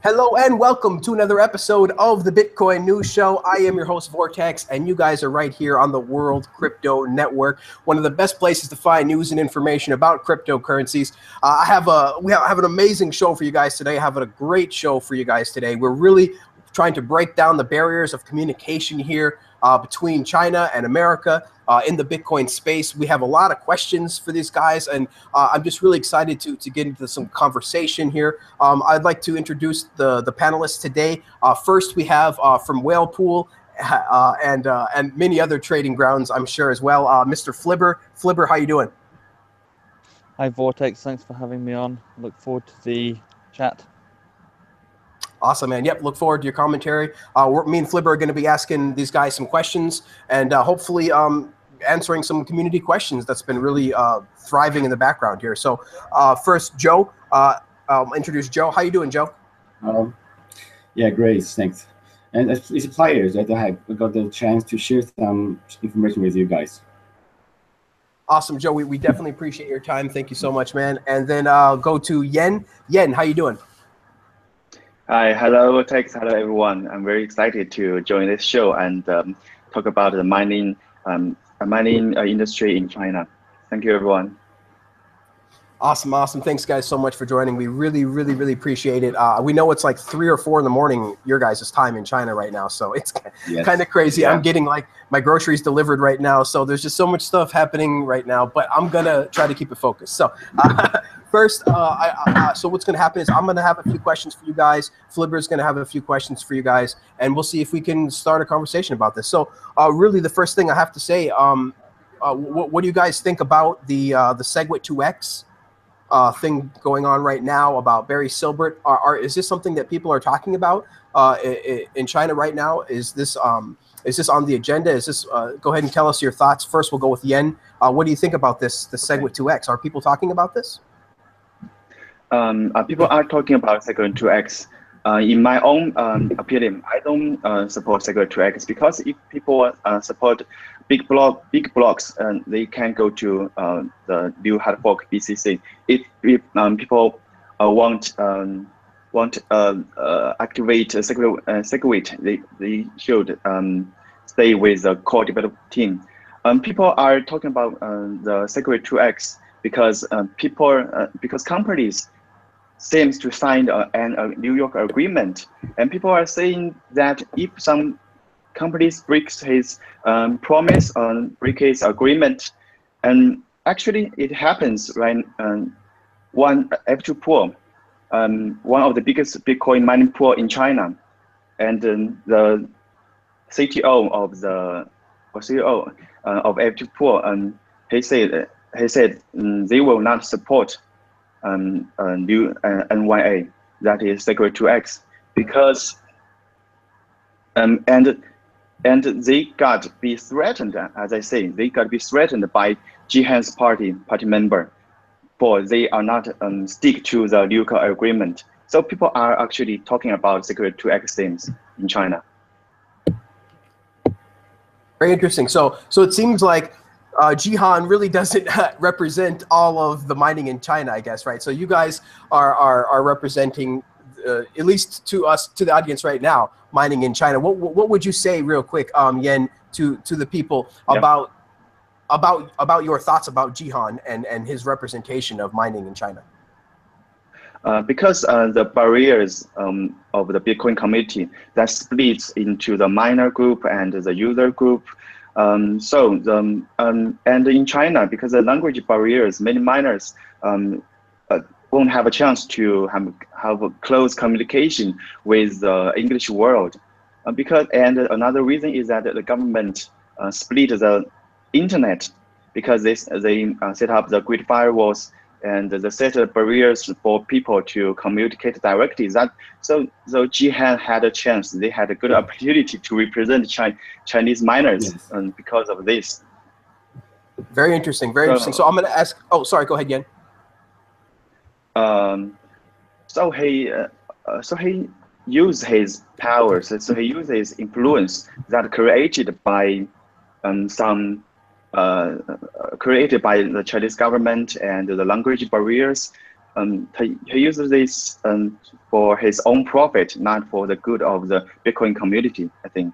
Hello and welcome to another episode of the Bitcoin News Show. I am your host, Vortex, and you guys are right here on the World Crypto Network, one of the best places to find news and information about cryptocurrencies. We have an amazing show for you guys today. I have a great show for you guys today. We're really trying to break down the barriers of communication here between China and America in the Bitcoin space. We have a lot of questions for these guys, and I'm just really excited to get into some conversation here. I'd like to introduce the panelists today. First, we have from Whale Pool and many other trading grounds, I'm sure, as well, Mr. Flibber. Flibber, how you doing? Hi, Vortex. Thanks for having me on. Look forward to the chat. Awesome, man. Yep, look forward to your commentary. Me and Flibber are going to be asking these guys some questions and hopefully answering some community questions that's been really thriving in the background here. So first, Joe, introduce Joe. How you doing, Joe? Yeah, great, thanks. And it's a pleasure that I got the chance to share some information with you guys. Awesome, Joe. We definitely appreciate your time. Thank you so much, man. And then I'll go to Yen. Yen, how you doing? Hi, hello, Tex. Hello, everyone. I'm very excited to join this show and talk about the mining industry in China. Thank you, everyone. Awesome, awesome. Thanks, guys, so much for joining. We really appreciate it. We know it's like 3 or 4 in the morning, your guys' time in China right now, so it's kind of crazy. Yeah. I'm getting like my groceries delivered right now, so there's just so much stuff happening right now, but I'm gonna try to keep it focused. So first, so what's gonna happen is I'm gonna have a few questions for you guys. Flibber's gonna have a few questions for you guys, and we'll see if we can start a conversation about this. So really, the first thing I have to say, what do you guys think about the SegWit 2X? Thing going on right now about Barry Silbert? Is this something that people are talking about in China right now? Is this on the agenda? Is this go ahead and tell us your thoughts. First, we'll go with Yen. What do you think about this, the SegWit 2X? Are people talking about this? People are talking about SegWit 2X. In my own opinion, I don't support SegWit 2X because if people support big blocks, they can go to the new hard fork BCC. If people want activate SegWit, they should stay with the core development team. People are talking about the SegWit 2X because because companies seems to sign a New York agreement, and people are saying that if some companies breaks his promise on break his agreement, and actually it happens right. One F2 pool, one of the biggest Bitcoin mining pool in China, and the CTO of the CEO of F2 pool, he said they will not support new NYA, that is SegWit 2X, because and they got to be threatened, as I say, they got to be threatened by Jihan's party member, for they are not stick to the New York agreement. So people are actually talking about SegWit 2X things in China. Very interesting. So it seems like Jihan really doesn't represent all of the mining in China, I guess, right? So you guys are representing, at least to us, to the audience right now, mining in China. What would you say, real quick, Yen, to the people about your thoughts about Jihan and his representation of mining in China? Because the barriers of the Bitcoin community that splits into the miner group and the user group. And in China, because of the language barriers, many miners won't have a chance to have a close communication with the English world. And another reason is that the government split the internet because they set up the grid firewalls and the set of barriers for people to communicate directly. So Jihan had a chance. They had a good opportunity to represent Chinese miners, because of this. Very interesting. Very interesting. So I'm going to ask. Oh, sorry. Go ahead, Yen. So he used his powers. So he used his influence that created by created by the Chinese government and the language barriers he uses this for his own profit, not for the good of the Bitcoin community, I think.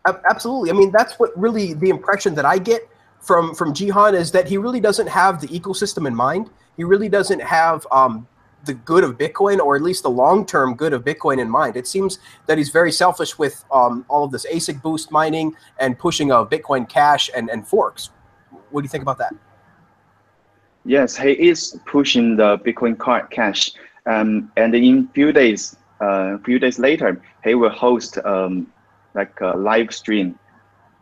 Absolutely. I mean, that's what really the impression that I get from Jihan is that he really doesn't have the ecosystem in mind. He really doesn't have the good of Bitcoin, or at least the long-term good of Bitcoin in mind. It seems that he's very selfish with all of this ASIC boost mining and pushing of Bitcoin Cash and forks. What do you think about that? Yes, he is pushing the Bitcoin Cash, and in few days later, he will host like a live stream,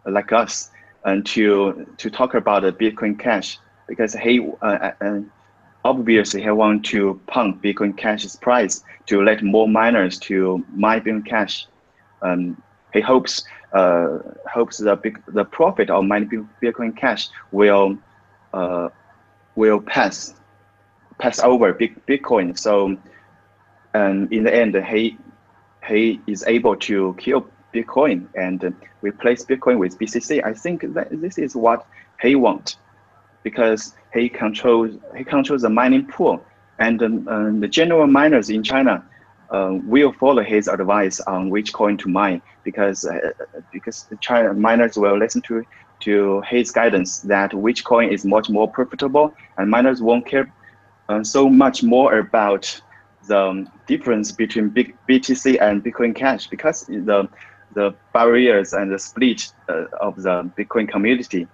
like us, and to talk about the Bitcoin Cash, because he obviously he want to pump Bitcoin Cash's price to let more miners to mine Bitcoin Cash. He hopes the profit of mining Bitcoin Cash will pass over Bitcoin. So in the end, he is able to kill Bitcoin and replace Bitcoin with BCC. I think that this is what he wants, because he controls the mining pool, and the general miners in China will follow his advice on which coin to mine, because the China miners will listen to his guidance that which coin is much more profitable, and miners won't care so much more about the difference between BTC and Bitcoin Cash, because the barriers and the split of the Bitcoin community.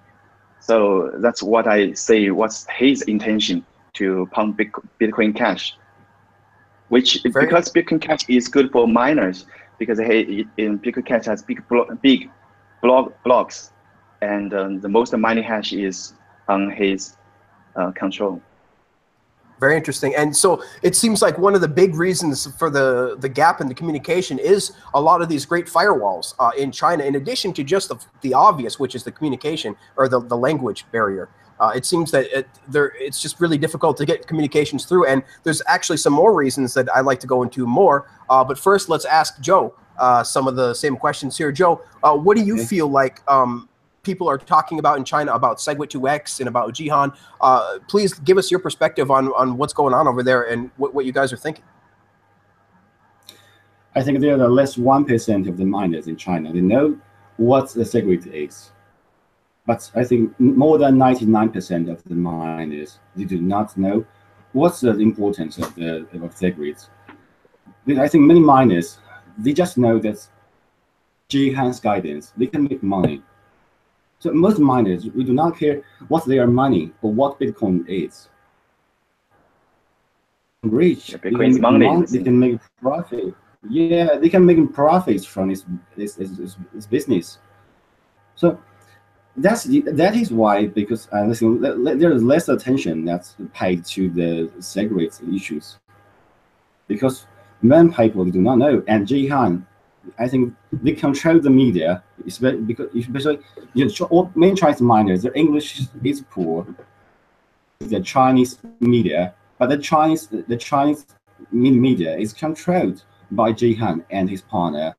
So that's what I say. What's his intention to pump Bitcoin Cash, because Bitcoin Cash is good for miners, because Bitcoin Cash has big blocks, and the most mining hash is on his control. Very interesting. And so it seems like one of the big reasons for the gap in the communication is a lot of these great firewalls in China, in addition to just the obvious, which is the communication or the language barrier. It seems that it's just really difficult to get communications through. And there's actually some more reasons that I'd like to go into more. But first, let's ask Joe some of the same questions here. Joe, what do you feel like people are talking about in China about SegWit2x and about Jihan? Please give us your perspective on what's going on over there and what you guys are thinking. I think there are less 1% of the miners in China. They know what the SegWit is. But I think more than 99% of the miners, they do not know what's the importance of SegWit. I think many miners, they just know that Jihan's guidance, they can make money. So most miners, we do not care what they are mining or what Bitcoin is. Rich, they can make profit. Yeah, they can make profits from this business. So that is why, because there is less attention that's paid to the SegWit issues, because many people do not know. And Jihan, I think they control the media, especially many Chinese miners. Their English is poor. The Chinese media, but the Chinese media is controlled by Jihan and his partner.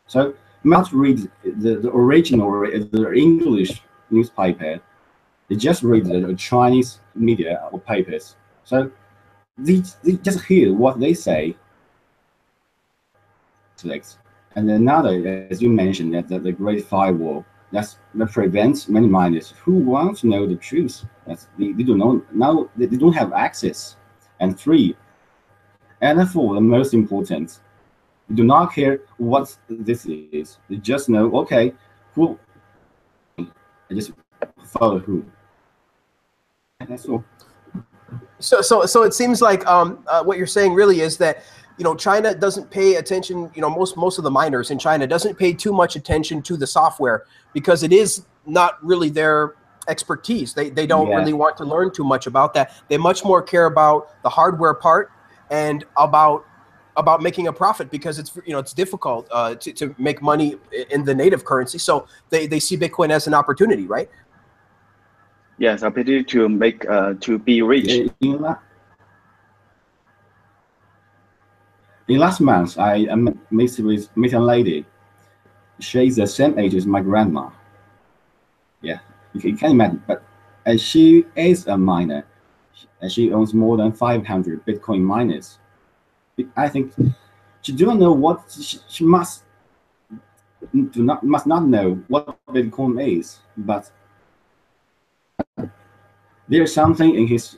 So you must read the original, the English newspaper. They just read the Chinese media or papers. So they just hear what they say. And another, as you mentioned, that the Great Firewall that prevents many miners who want to know the truth. They don't have access. And 3, and 4, the most important, they do not care what this is. They just know, okay, who? I just follow who. That's all. So it seems like what you're saying really is that China doesn't pay attention. Most of the miners in China doesn't pay too much attention to the software because it is not really their expertise. They don't really want to learn too much about that. They much more care about the hardware part and about making a profit, because it's difficult to make money in the native currency. So they see Bitcoin as an opportunity, right? Yes, opportunity to make to be rich. In last month, I met a lady. She's the same age as my grandma. Yeah, you can imagine. But and she is a miner, and she owns more than 500 Bitcoin miners. I think she don't know what she must not know what Bitcoin is, but there's something in his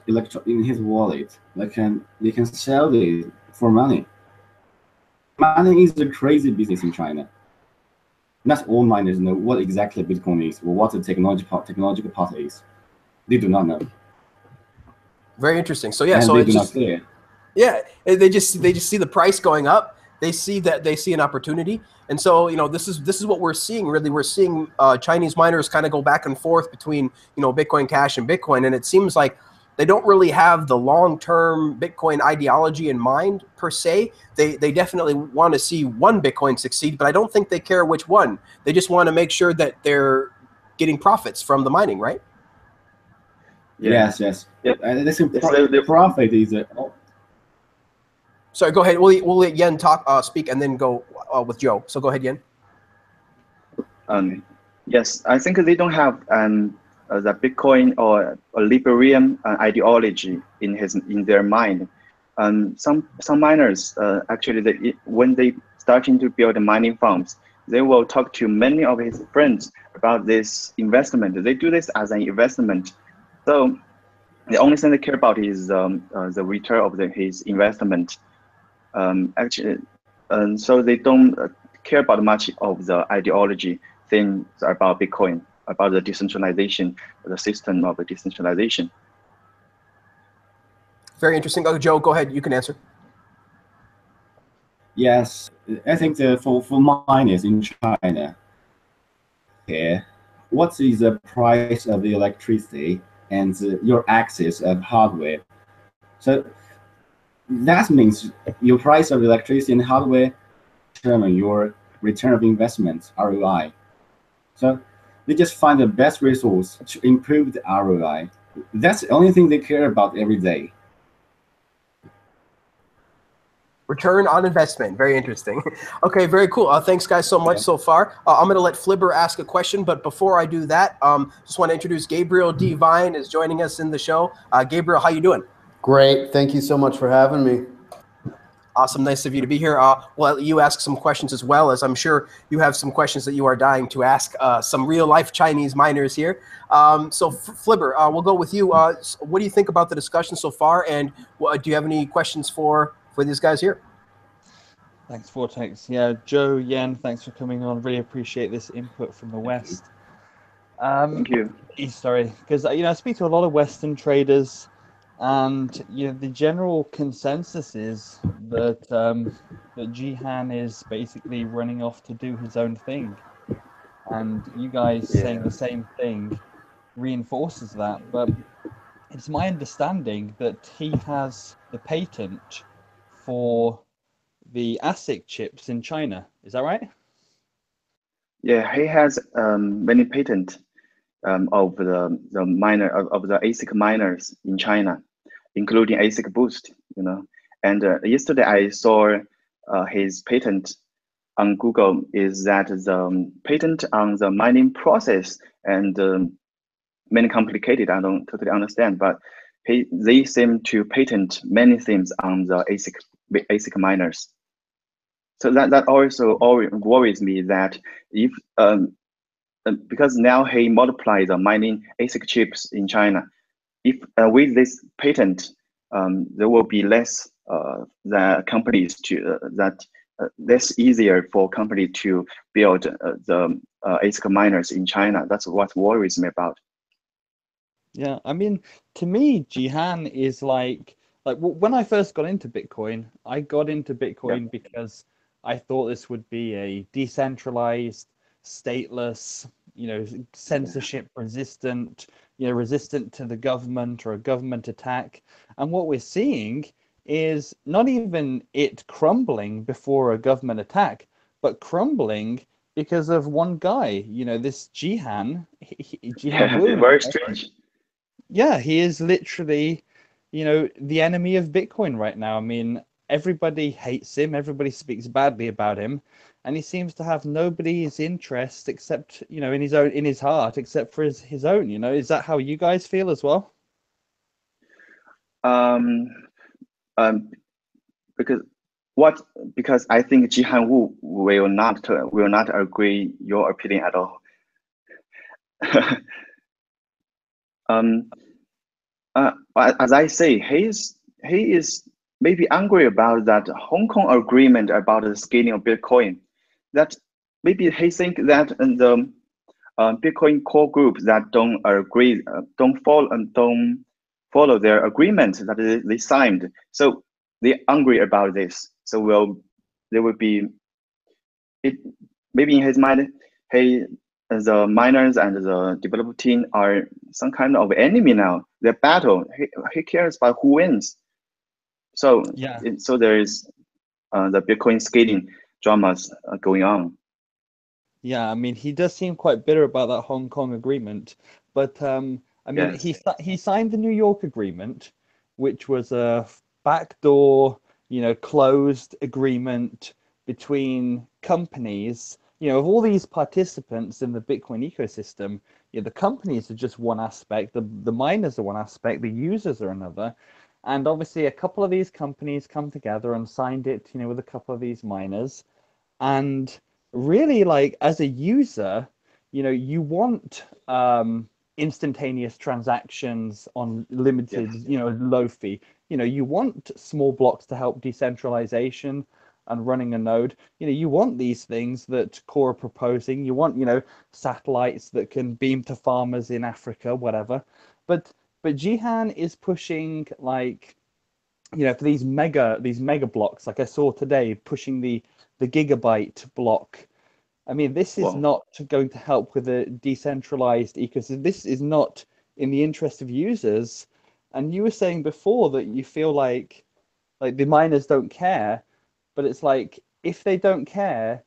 wallet that they can sell it for money. Mining is a crazy business in China. Not all miners know what exactly Bitcoin is or what the technological part is. They do not know. Very interesting. So yeah, and so they it's do just not care. Yeah, they just see the price going up. They see an opportunity, and so this is what we're seeing. Really, we're seeing Chinese miners kind of go back and forth between Bitcoin Cash and Bitcoin, and it seems like they don't really have the long-term Bitcoin ideology in mind per se. They definitely want to see one Bitcoin succeed, but I don't think they care which one. They just want to make sure that they're getting profits from the mining, right? Yeah. Yes. And listen, profit is Sorry, go ahead. We'll let Yen speak, and then go with Joe. So go ahead, Yen. Yes, I think they don't have the Bitcoin or Liberian ideology in their mind. Some miners actually, when they starting to build mining farms, they will talk to many of his friends about this investment. They do this as an investment. So the only thing they care about is the return of his investment. So they don't care about much of the ideology things about Bitcoin, about the decentralization, the system of the decentralization. Very interesting. Oh, Joe, go ahead. You can answer. Yes, I think for miners in China, what is the price of the electricity and your access of hardware? So that means your price of electricity and hardware determine your return of investment, ROI. So they just find the best resource to improve the ROI. That's the only thing they care about every day. Return on investment. Very interesting. Okay, very cool. Thanks, guys, so much so far. I'm going to let Flibber ask a question, but before I do that, just want to introduce Gabriel Devine is joining us in the show. Gabriel, how you doing? Great. Thank you so much for having me. Awesome. Nice of you to be here. Well, you ask some questions as well, as I'm sure you have some questions that you are dying to ask some real-life Chinese miners here. So, Flibber, we'll go with you. What do you think about the discussion so far, and do you have any questions for these guys here? Thanks, Vortex. Yeah, Joe, Yen, thanks for coming on. Really appreciate this input from the West. Thank you. Sorry, because I speak to a lot of Western traders, and the general consensus is that that Jihan is basically running off to do his own thing, and you guys saying the same thing reinforces that. But it's my understanding that he has the patent for the ASIC chips in China. Is that right? Yeah, he has many patents of the ASIC miners in China, including ASIC Boost. And yesterday I saw his patent on Google is that the patent on the mining process and many complicated. I don't totally understand, but they seem to patent many things on the ASIC miners. So that also worries me that if because now he multiplies the mining ASIC chips in China, if with this patent there will be less the companies to less easier for company to build the ASIC miners in China. That's what worries me about. Yeah, I mean, to me, Jihan is like when I first got into Bitcoin, I got into Bitcoin because I thought this would be a decentralized, stateless, censorship resistant, resistant to the government or a government attack. And what we're seeing is not even it crumbling before a government attack, but crumbling because of one guy, this Jihan. Jihan Wu. Very strange. Yeah, he is literally, the enemy of Bitcoin right now. I mean, everybody hates him. Everybody speaks badly about him. and he seems to have nobody's interest except, you know, in his heart, except for his own. You know, is that how you guys feel as well? Because I think Jihan Wu will not agree your opinion at all. As I say, he is maybe angry about that Hong Kong agreement about the scaling of Bitcoin. That maybe he think that the Bitcoin core group that don't agree, don't follow their agreement that they signed. So they're angry about this. So there will be it. Maybe in his mind, the miners and the developer team are some kind of enemy now. They battle. He cares about who wins. So yeah, so there is the Bitcoin scaling dramas going on. Yeah, I mean, he does seem quite bitter about that Hong Kong agreement, but I mean, Yes. he signed the New York agreement, which was a backdoor, you know, closed agreement between companies, you know, of all these participants in the Bitcoin ecosystem. You know, the companies are just one aspect, the miners are one aspect, the users are another. And obviously, a couple of these companies come together and signed it, you know, with a couple of these miners. And really, like, as a user, you know, you want instantaneous transactions on limited, you know, low fee. You know, you want small blocks to help decentralization and running a node. You know, you want these things that Core are proposing. You want, you know, satellites that can beam to farmers in Africa, whatever. But Jihan is pushing, like, you know, for these mega blocks, like I saw today, pushing the gigabyte block. I mean, this is not going to help with a decentralized ecosystem. This is not in the interest of users. And you were saying before that you feel like the miners don't care, but it's like, if they don't care,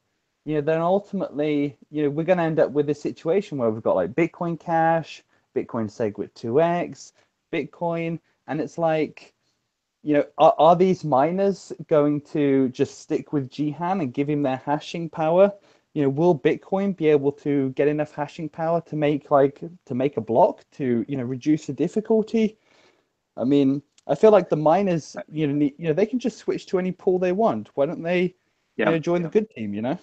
you know, then ultimately, you know, we're going to end up with a situation where we've got like Bitcoin Cash, Bitcoin SegWit 2x, Bitcoin, and it's like, you know, are these miners going to just stick with Jihan and give him their hashing power? You know, will Bitcoin be able to get enough hashing power to make a block to, you know, reduce the difficulty? I mean, I feel like the miners, you know, they can just switch to any pool they want. Why don't they, you know, join the good team? You know.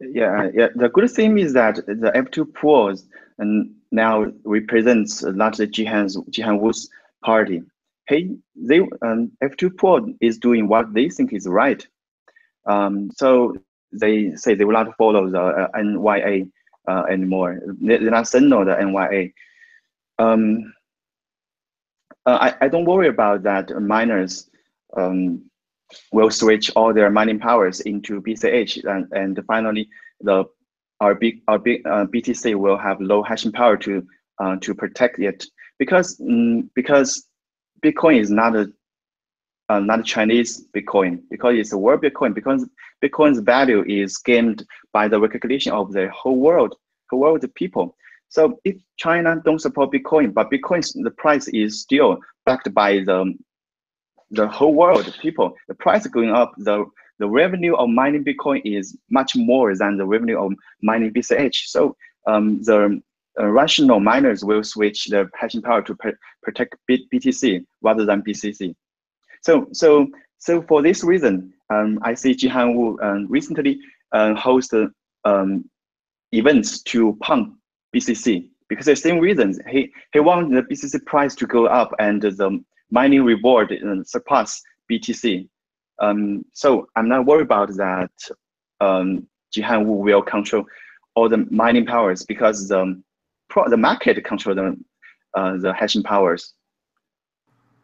Yeah. The good thing is that the F2 pools and now represents largely Jihan Wu's party. F2 pool is doing what they think is right. So they say they will not follow the NYA anymore. They're not signal the NYA. I don't worry about that. Miners will switch all their mining powers into BCH, and finally our big BTC will have low hashing power to protect it, because Bitcoin is not a Chinese Bitcoin, because it's a world Bitcoin, because Bitcoin's value is gained by the recognition of the whole world of people. So if China don't support Bitcoin, but the price is still backed by the whole world people, the price going up, the revenue of mining Bitcoin is much more than the revenue of mining BCH. So the rational miners will switch their hashing power to protect BTC rather than BCC. So for this reason, I see Jihan Wu recently host events to pump BCC, because the same reasons. He wants the BCC price to go up and the mining reward surpass BTC. So I'm not worried about that. Jihan Wu will control all the mining powers, because the market control the hashing powers.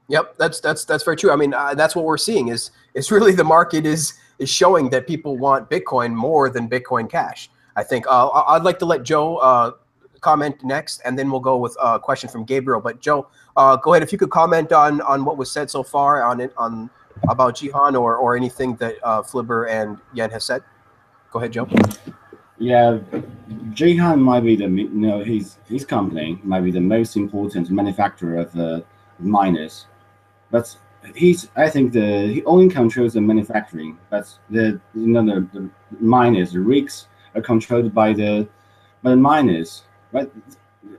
Yep, that's very true. I mean, that's what we're seeing is really the market is showing that people want Bitcoin more than Bitcoin Cash. I think I'd like to let Joe comment next, and then we'll go with a question from Gabriel. But Joe, go ahead, if you could comment on what was said so far on about Jihan or anything that Flibber and Yen has said. Go ahead, Joe. Yeah, Jihan might be his company might be the most important manufacturer of miners, but I think he only controls the manufacturing, but the miners, the rigs are controlled by the miners, right?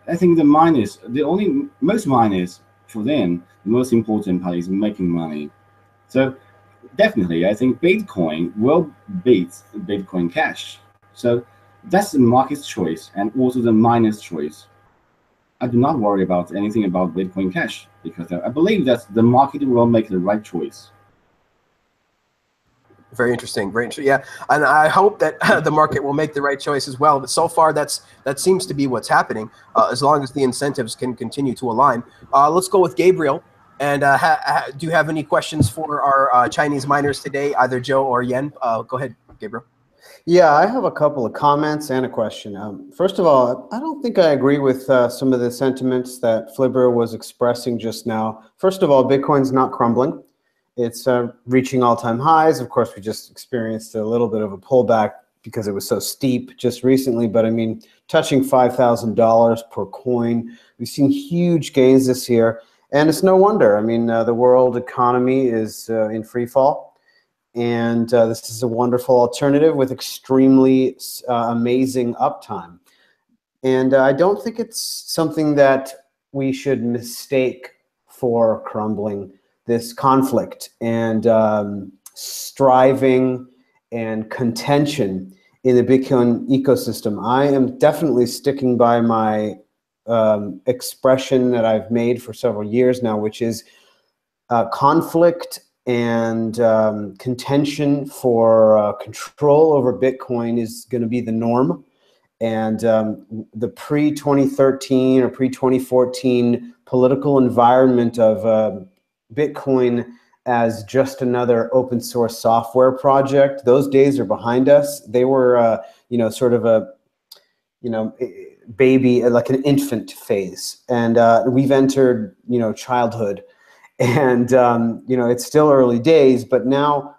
I think the miners, most miners, for them, the most important part is making money. So definitely, I think Bitcoin will beat Bitcoin Cash. So that's the market's choice and also the miner's choice. I do not worry about anything about Bitcoin Cash because I believe that the market will make the right choice. Very interesting, very interesting. Yeah, and I hope that the market will make the right choice as well. But so far, that seems to be what's happening. As long as the incentives can continue to align. Let's go with Gabriel. And do you have any questions for our Chinese miners today, either Joe or Yen? Go ahead, Gabriel. Yeah, I have a couple of comments and a question. First of all, I don't think I agree with some of the sentiments that Flibber was expressing just now. First of all, Bitcoin's not crumbling. It's reaching all-time highs. Of course, we just experienced a little bit of a pullback because it was so steep just recently. But I mean, touching $5,000 per coin. We've seen huge gains this year. And it's no wonder. I mean, the world economy is in free fall. And this is a wonderful alternative with extremely amazing uptime. And I don't think it's something that we should mistake for crumbling. This conflict and striving and contention in the Bitcoin ecosystem. I am definitely sticking by my expression that I've made for several years now, which is conflict and contention for control over Bitcoin is going to be the norm. And the pre-2013 or pre-2014 political environment of Bitcoin as just another open source software project, those days are behind us. They were, sort of a, baby, like an infant phase. And we've entered, childhood. And, it's still early days, but now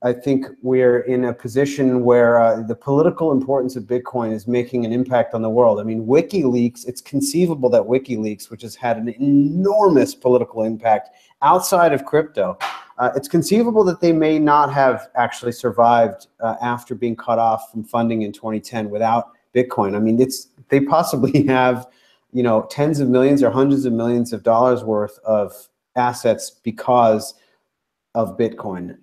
I think we're in a position where the political importance of Bitcoin is making an impact on the world. I mean, WikiLeaks, it's conceivable that WikiLeaks, which has had an enormous political impact outside of crypto, it's conceivable that they may not have actually survived after being cut off from funding in 2010 without Bitcoin. I mean, they possibly have, tens of millions or hundreds of millions of dollars worth of assets because of Bitcoin.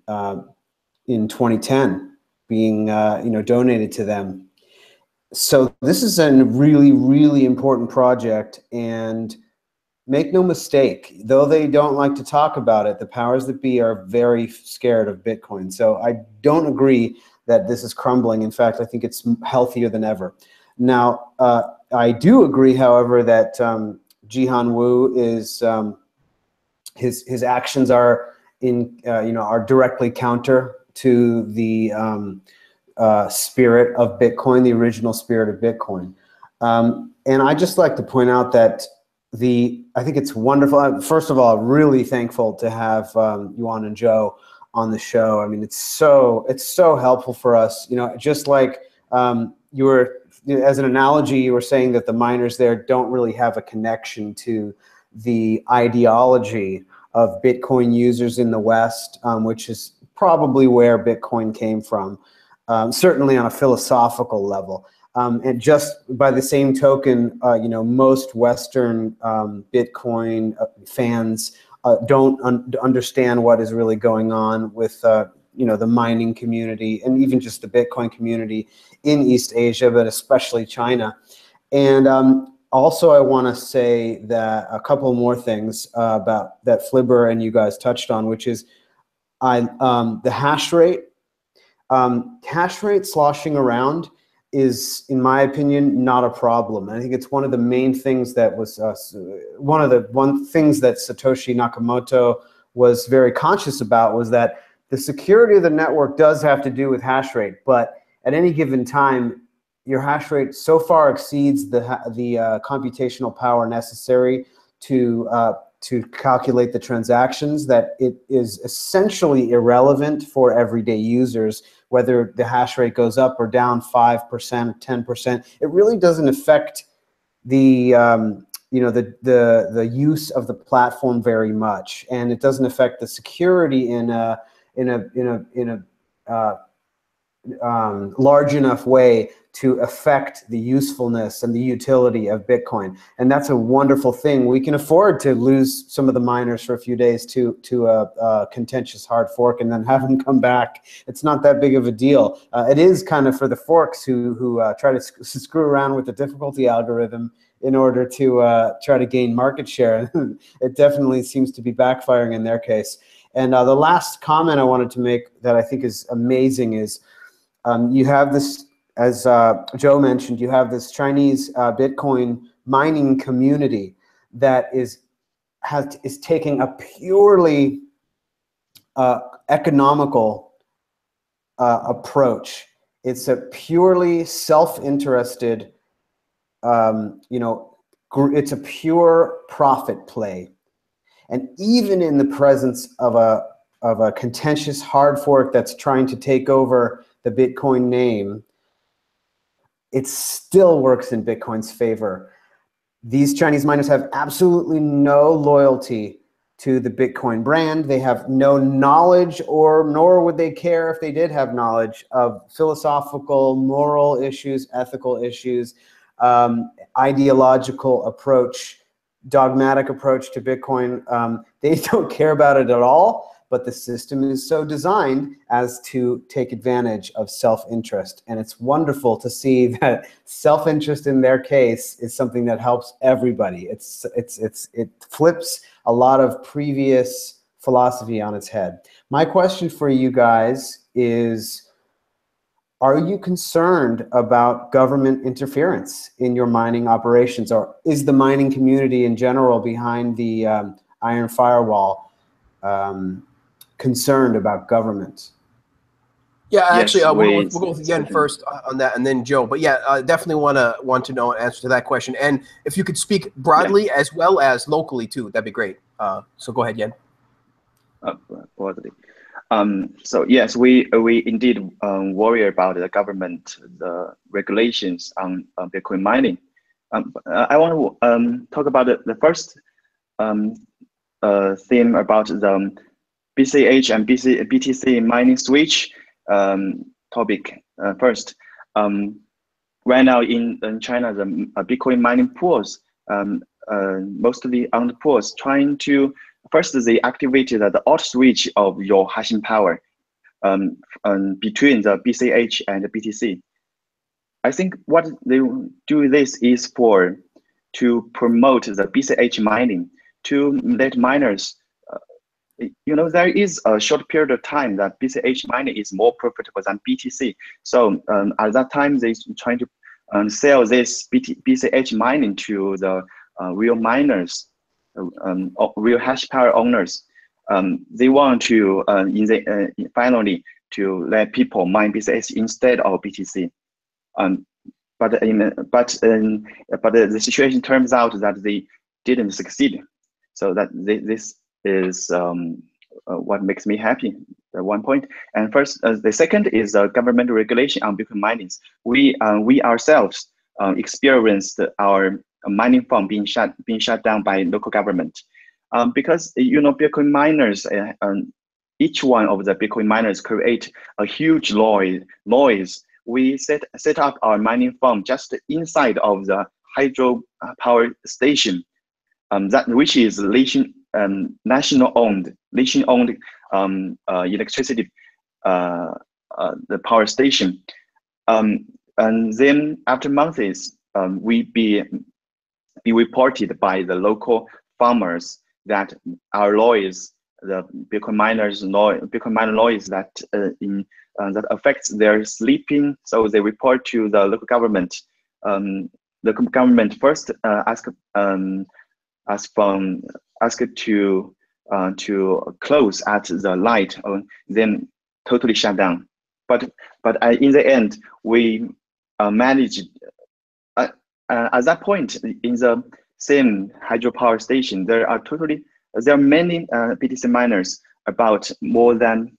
In 2010 being donated to them. So this is a really, really important project, and make no mistake, though they don't like to talk about it, the powers that be are very scared of Bitcoin. So I don't agree that this is crumbling. In fact, I think it's healthier than ever. Now, I do agree, however, that Jihan Wu is his actions are are directly counter to the spirit of Bitcoin, the original spirit of Bitcoin. And I just like to point out that I think it's wonderful. First of all, really thankful to have Yuan and Joe on the show. I mean, it's so helpful for us. Just like you were, as an analogy, you were saying that the miners there don't really have a connection to the ideology of Bitcoin users in the West, which is probably where Bitcoin came from, certainly on a philosophical level. And just by the same token, most Western Bitcoin fans don't understand what is really going on with the mining community and even just the Bitcoin community in East Asia, but especially China. And also, I want to say that a couple more things about that Flibber and you guys touched on, which is the hash rate. Hash rate sloshing around is, in my opinion, not a problem. I think it's one of the main things that was one things that Satoshi Nakamoto was very conscious about was that the security of the network does have to do with hash rate, but at any given time, your hash rate so far exceeds the computational power necessary to calculate the transactions that it is essentially irrelevant for everyday users, whether the hash rate goes up or down 5%, 10%. It really doesn't affect the you know, the use of the platform very much, and it doesn't affect the security in a large enough way to affect the usefulness and the utility of Bitcoin. And that's a wonderful thing. We can afford to lose some of the miners for a few days to a contentious hard fork and then have them come back. It's not that big of a deal. It is kind of for the forks who try to screw around with the difficulty algorithm in order to try to gain market share. It definitely seems to be backfiring in their case. And the last comment I wanted to make that I think is amazing is you have this, as Joe mentioned, you have this Chinese Bitcoin mining community that is taking a purely economical approach. It's a purely self-interested, you know, it's a pure profit play. And even in the presence of a contentious hard fork that's trying to take over the Bitcoin name, it still works in Bitcoin's favor. These Chinese miners have absolutely no loyalty to the Bitcoin brand. They have no knowledge, nor would they care if they did have knowledge of philosophical, moral issues, ethical issues, ideological approach, dogmatic approach to Bitcoin. They don't care about it at all. But the system is so designed as to take advantage of self-interest. And it's wonderful to see that self-interest in their case is something that helps everybody. It flips a lot of previous philosophy on its head. My question for you guys is, are you concerned about government interference in your mining operations? Or is the mining community in general behind the iron firewall concerned about government? Yeah, actually, we'll go with Yen first on that, and then Joe. But yeah, definitely want to know an answer to that question. And if you could speak broadly as well as locally too, that'd be great. So go ahead, Yen. Broadly. So yes, we indeed worry about the government, the regulations on Bitcoin mining. I want to talk about the first theme about the BCH and BTC mining switch topic first. Right now in China, the Bitcoin mining pools, mostly on the pools, trying to first they activated the auto switch of your hashing power between the BCH and the BTC. I think what they do this is to promote the BCH mining, to let miners, you know, there is a short period of time that BCH mining is more profitable than BTC. So at that time, they trying to sell this BCH mining to the real miners, real hash power owners. They want to finally to let people mine BCH instead of BTC. But the situation turns out that they didn't succeed. So that this is what makes me happy at one point. And first, the second is government regulation on Bitcoin mining. We ourselves experienced our mining farm being shut down by local government because, you know, Bitcoin miners, each one of the Bitcoin miners create a huge noise. We set up our mining farm just inside of the hydro power station, which is national-owned electricity, the power station. And then after months, we be reported by the local farmers that our noise, the Bitcoin miner noise that that affects their sleeping. So they report to the local government. The government first asked to close at the light, then totally shut down. But in the end, we managed. At that point, in the same hydropower station, there are many BTC miners, about more than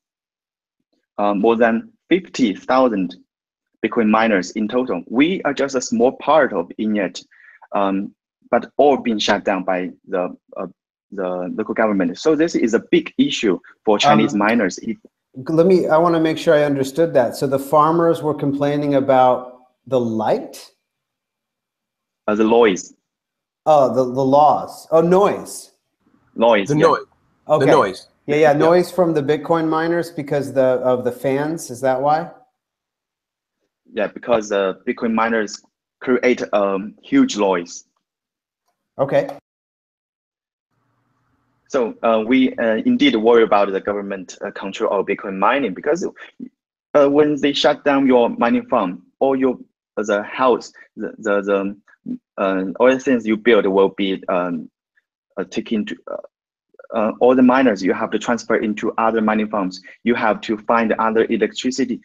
but all being shut down by the local government. So this is a big issue for Chinese miners. I want to make sure I understood that. So the farmers were complaining about the light? The noise. Oh, the laws. Oh, noise. Noise. The noise. Okay. The noise. Yeah, noise from the Bitcoin miners because of the fans. Is that why? Yeah, because Bitcoin miners create huge noise. Okay. So we indeed worry about the government control of Bitcoin mining, because when they shut down your mining farm, or the house, all the things you build will be taken to all the miners. You have to transfer into other mining farms. You have to find other electricity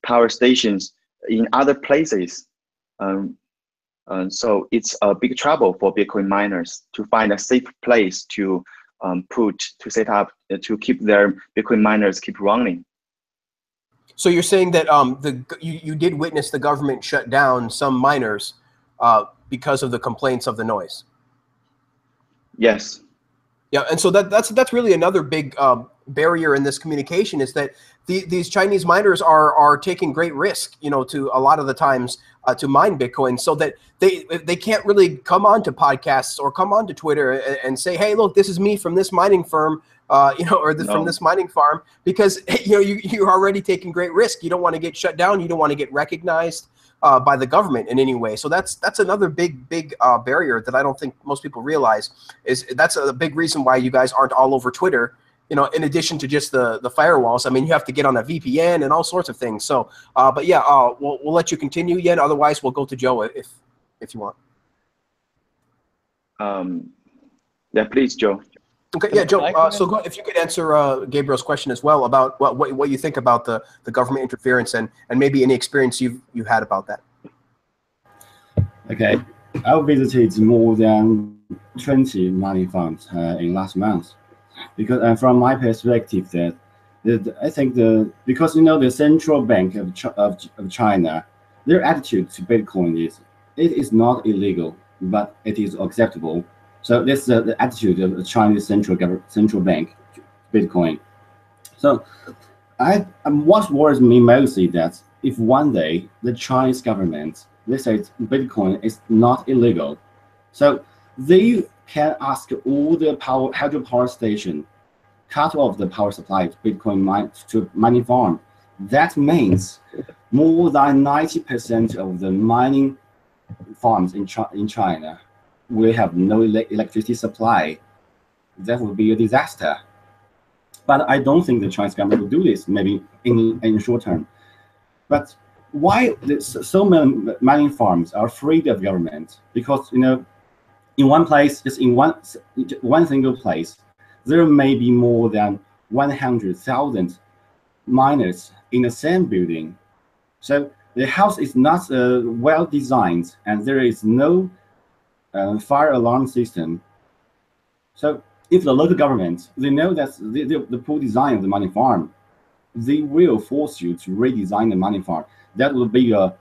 power stations in other places. So it's a big trouble for Bitcoin miners to find a safe place to set up to keep their Bitcoin miners keep running. So you're saying that you did witness the government shut down some miners because of the complaints of the noise. Yes. Yeah, and so that's really another big barrier in this communication, is that these Chinese miners are taking great risk, to a lot of the times to mine Bitcoin, so that they can't really come on to podcasts or come on to Twitter and say, hey, look, this is me from this mining firm, from this mining farm, because you're already taking great risk. You don't want to get shut down. You don't want to get recognized by the government in any way. So that's another big barrier that I don't think most people realize. That's a big reason why you guys aren't all over Twitter. In addition to just the firewalls. I mean, you have to get on a VPN and all sorts of things. So, but yeah, we'll let you continue, Yen. Otherwise, we'll go to Joe if you want. Yeah, please, Joe. Okay, yeah, Joe. So if you could answer Gabriel's question as well about what you think about the government interference and maybe any experience you've had about that. Okay, I visited more than 20 mining farms in last month. Because from my perspective, I think because the central bank of China, their attitude to Bitcoin is it is not illegal, but it is acceptable. So this is the attitude of the Chinese central bank to Bitcoin. So what worries me mostly that if one day the Chinese government, they say Bitcoin is not illegal, so they can ask all the hydropower station cut off the power supply to Bitcoin mining farm. That means more than 90% of the mining farms in China will have no electricity supply. That would be a disaster. But I don't think the Chinese government will do this, maybe in short term. But why so many mining farms are afraid of government? Because in one place, just in one single place, there may be more than 100,000 miners in the same building. So the house is not well designed, and there is no fire alarm system. So if the local government, they know that the poor design of the mining farm, they will force you to redesign the mining farm. That will be a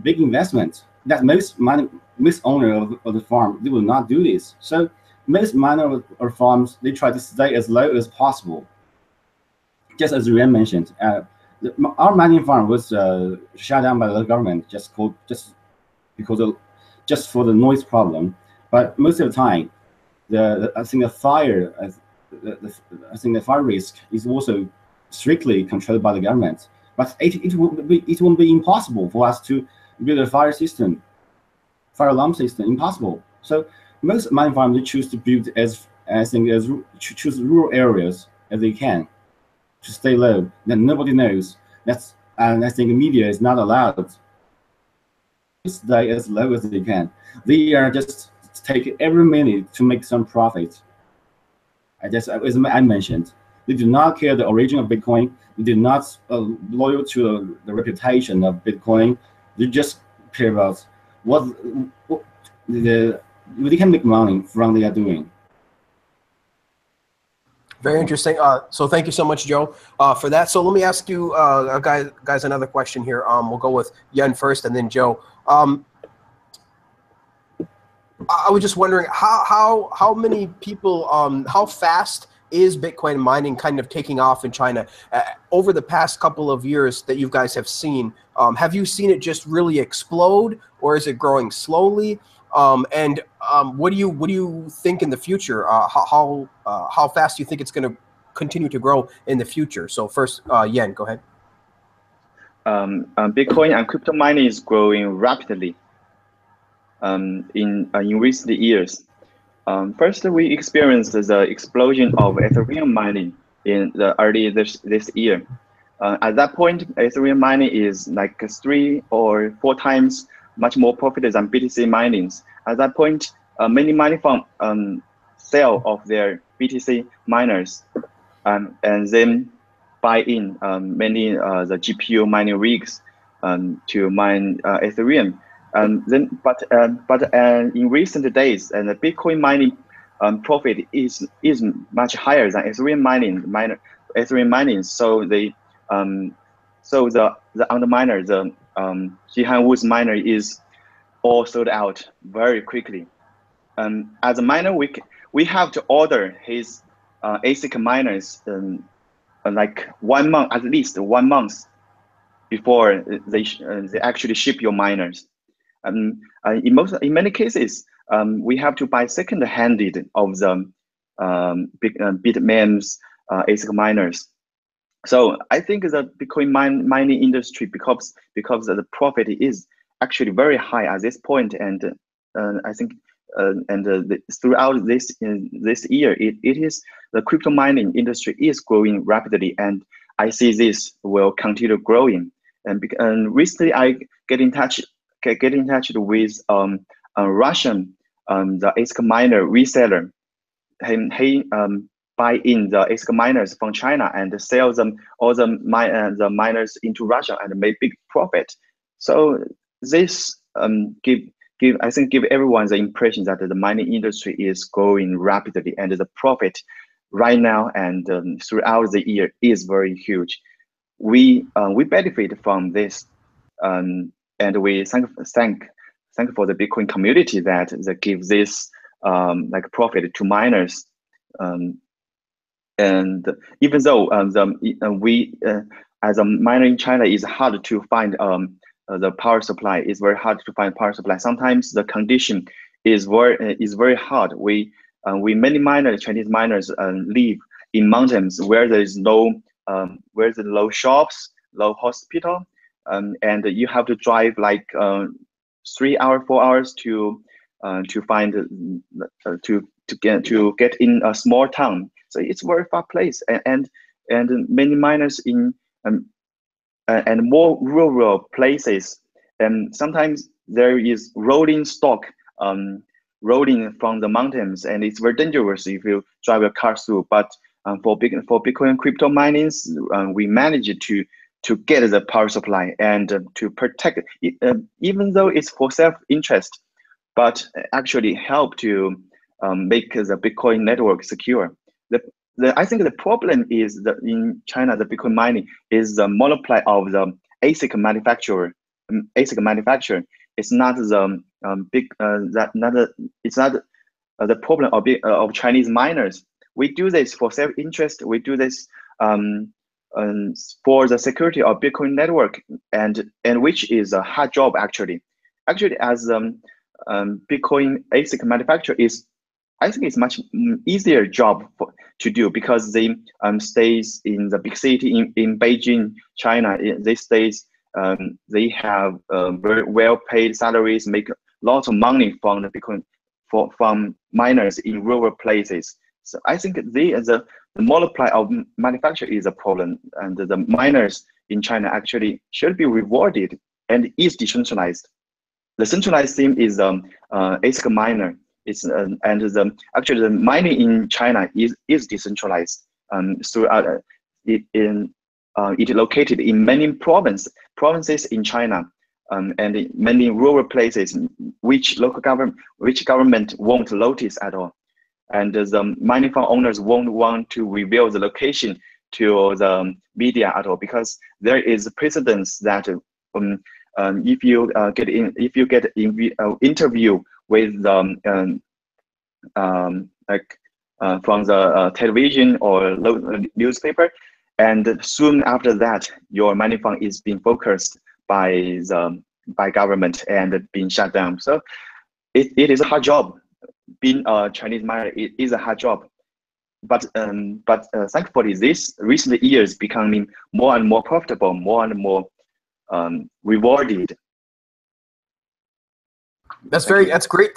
big investment. That most owner of the farm, they will not do this. So most miner or farms, they try to stay as low as possible. Just as Yuan mentioned, our mining farm was shut down by the government just for the noise problem. But most of the time, I think the fire risk is also strictly controlled by the government. But it won't be impossible for us to build a fire alarm system. Impossible. So most mining farms, they choose to build choose rural areas as they can to stay low. Then nobody knows. And I think the media is not allowed to stay as low as they can. They are just take every minute to make some profit. As I mentioned, they do not care the origin of Bitcoin. They do not loyal to the reputation of Bitcoin. They just care about what they can make money from they are doing. Very interesting. So thank you so much, Joe, for that. So let me ask you, guys, another question here. We'll go with Yen first, and then Joe. I was just wondering how many people, how fast is Bitcoin mining kind of taking off in China over the past couple of years that you guys have seen? Have you seen it just really explode, or is it growing slowly? What do you think in the future? How fast do you think it's going to continue to grow in the future? So first, Yan, go ahead. Bitcoin and crypto mining is growing rapidly in recent years. First, we experienced the explosion of Ethereum mining in the early this year. At that point, Ethereum mining is like 3 or 4 times much more profitable than BTC mining. At that point, many mining firms sell off their BTC miners and then buy in many the GPU mining rigs to mine Ethereum. But in recent days, and the Bitcoin mining profit is much higher than Ethereum mining. So the underminer, the Jihan Wu's miner is all sold out very quickly. As a miner, we have to order his ASIC miners like 1 month, at least 1 month before they actually ship your miners. In many cases, we have to buy second-handed of the Bitmain's ASIC miners. So I think the Bitcoin mining industry, because the profit is actually very high at this point, and I think throughout this year, it is the crypto mining industry is growing rapidly, and I see this will continue growing. And recently, I get in touch with a Russian the ASIC miner reseller. He buy in the ASIC miners from China and sell them all the miners into Russia and make big profit. So this give everyone the impression that the mining industry is growing rapidly, and the profit right now and throughout the year is very huge. We benefit from this, and we thank for the Bitcoin community that gives this like profit to miners. And even though we as a miner in China, is hard to find the power supply. It's very hard to find power supply. Sometimes the condition is very hard. Many Chinese miners live in mountains where there is no shops, no hospital, and you have to drive like 3 hours, 4 hours to find to get in a small town. So it's a very far place, and many miners in and more rural places, and sometimes there is rolling stock rolling from the mountains, and it's very dangerous if you drive a car through. But for Bitcoin crypto mining, we managed to get the power supply and to protect it, even though it's for self-interest, but actually help to make the Bitcoin network secure. I think the problem is that in China, the Bitcoin mining is the monopoly of the ASIC manufacturer. It's not the it's not the problem of Chinese miners. We do this for self-interest. We do this for the security of Bitcoin network, and which is a hard job actually. Actually, as Bitcoin ASIC manufacturer I think it's much easier job to do, because they stays in the big city in Beijing, China. They have very well-paid salaries, make lots of money from the Bitcoin from miners in rural places. So I think the multiply of manufacture is a problem, and the miners in China actually should be rewarded and is decentralized. The centralized theme is ASIC miner. It's actually the mining in China is decentralized. It located in many provinces in China, and in many rural places, which government won't notice at all, and the mining farm owners won't want to reveal the location to the media at all, because there is precedence that if you get interview with like from the television or newspaper, and soon after that, your mining farm is being focused by government and being shut down. So it is a hard job. Being a Chinese miner, it is a hard job. But thankfully, this recent years becoming more and more profitable, more and more rewarded. That's great.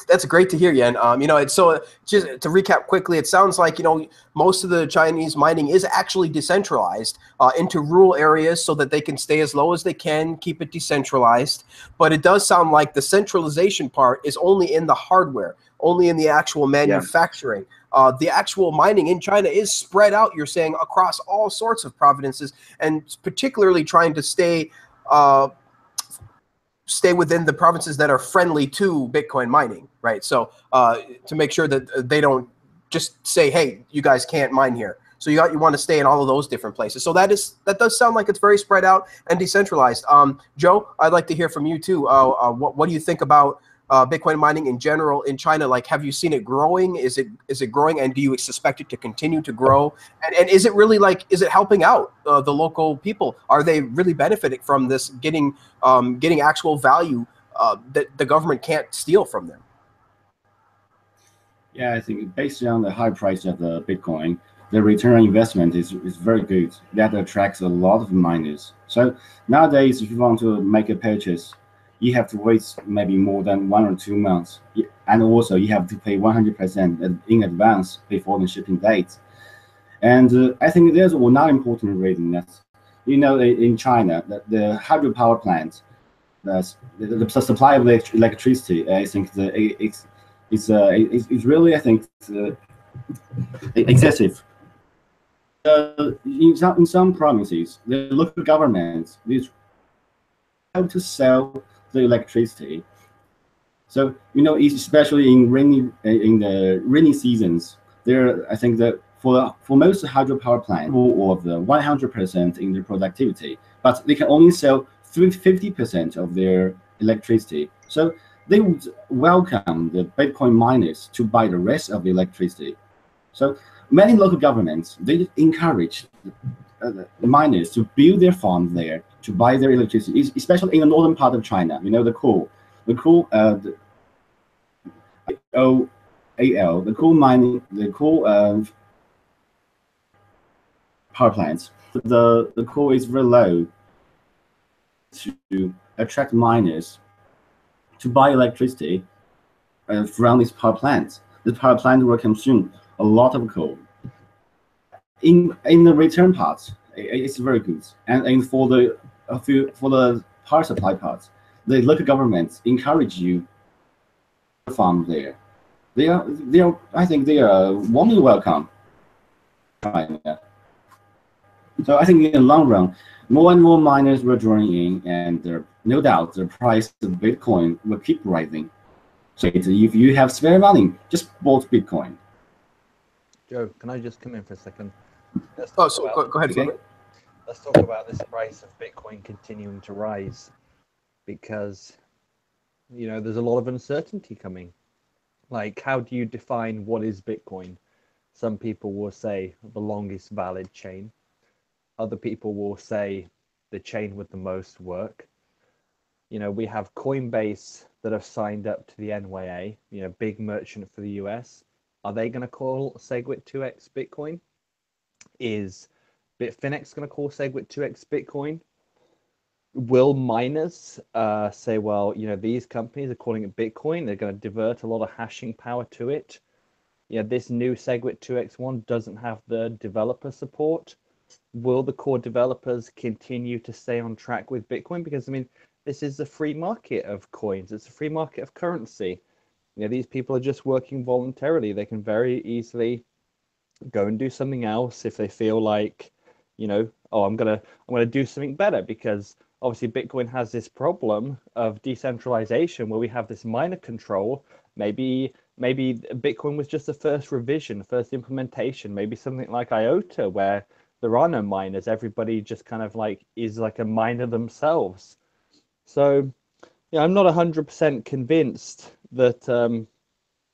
That's great to hear, Yan. You know, it's so just to recap quickly, it sounds like, you know, most of the Chinese mining is actually decentralized into rural areas so that they can stay as low as they can, keep it decentralized. But it does sound like the centralization part is only in the hardware, only in the actual manufacturing. Yeah. The actual mining in China is spread out, you're saying, across all sorts of provinces, and particularly trying to stay within the provinces that are friendly to Bitcoin mining, right? So to make sure that they don't just say, hey, you guys can't mine here. So you want to stay in all of those different places. So that does sound like it's very spread out and decentralized. Joe, I'd like to hear from you too. What do you think about Bitcoin mining in general in China? Like, have you seen it growing? Is it growing, and do you expect it to continue to grow? And is it really is it helping out the local people? Are they really benefiting from this, getting actual value that the government can't steal from them? Yeah, I think based on the high price of the Bitcoin, the return on investment is very good. That attracts a lot of miners. So nowadays, if you want to make a purchase, you have to wait maybe more than 1 or 2 months. And also you have to pay 100% in advance before the shipping date. And I think there's another important reason that, you know, in China, the hydropower plants, the supply of electricity, I think it's really, I think, excessive. In some provinces, the local governments have to sell the electricity. So, you know, especially in the rainy seasons, I think that for most hydropower plants, of the 100% in their productivity, but they can only sell 50% of their electricity. So they would welcome the Bitcoin miners to buy the rest of the electricity. So many local governments, they encourage the miners to build their farms there to buy their electricity, especially in the northern part of China. You know, the coal power plants. The coal is very low to attract miners to buy electricity from these power plants. The power plant will consume a lot of coal. In the return parts, it's very good, and for the power supply parts, the local governments encourage you to farm there. They are I think they are warmly welcome. So I think in the long run, more and more miners will join in, and no doubt the price of Bitcoin will keep rising. So if you have spare money, just bought Bitcoin. Joe, can I just come in for a second? Go ahead. Okay. Let's talk about this price of Bitcoin continuing to rise, because, you know, there's a lot of uncertainty coming. Like, how do you define what is Bitcoin? Some people will say the longest valid chain. Other people will say the chain with the most work. You know, we have Coinbase that have signed up to the NYA, you know, big merchant for the US. Are they going to call SegWit 2x Bitcoin? Is Bitfinex going to call SegWit 2x Bitcoin? Will miners say, well, you know, these companies are calling it Bitcoin, they're going to divert a lot of hashing power to it? You know, this new SegWit 2x1 doesn't have the developer support. Will the core developers continue to stay on track with Bitcoin? Because, I mean, this is a free market of coins. It's a free market of currency. You know, these people are just working voluntarily. They can very easily go and do something else if they feel like, you know, oh, I'm gonna do something better, because obviously Bitcoin has this problem of decentralization where we have this miner control. Maybe Bitcoin was just the first revision, first implementation. Maybe something like IOTA, where there are no miners. Everybody just kind of like is like a miner themselves. So, yeah, I'm not 100% convinced that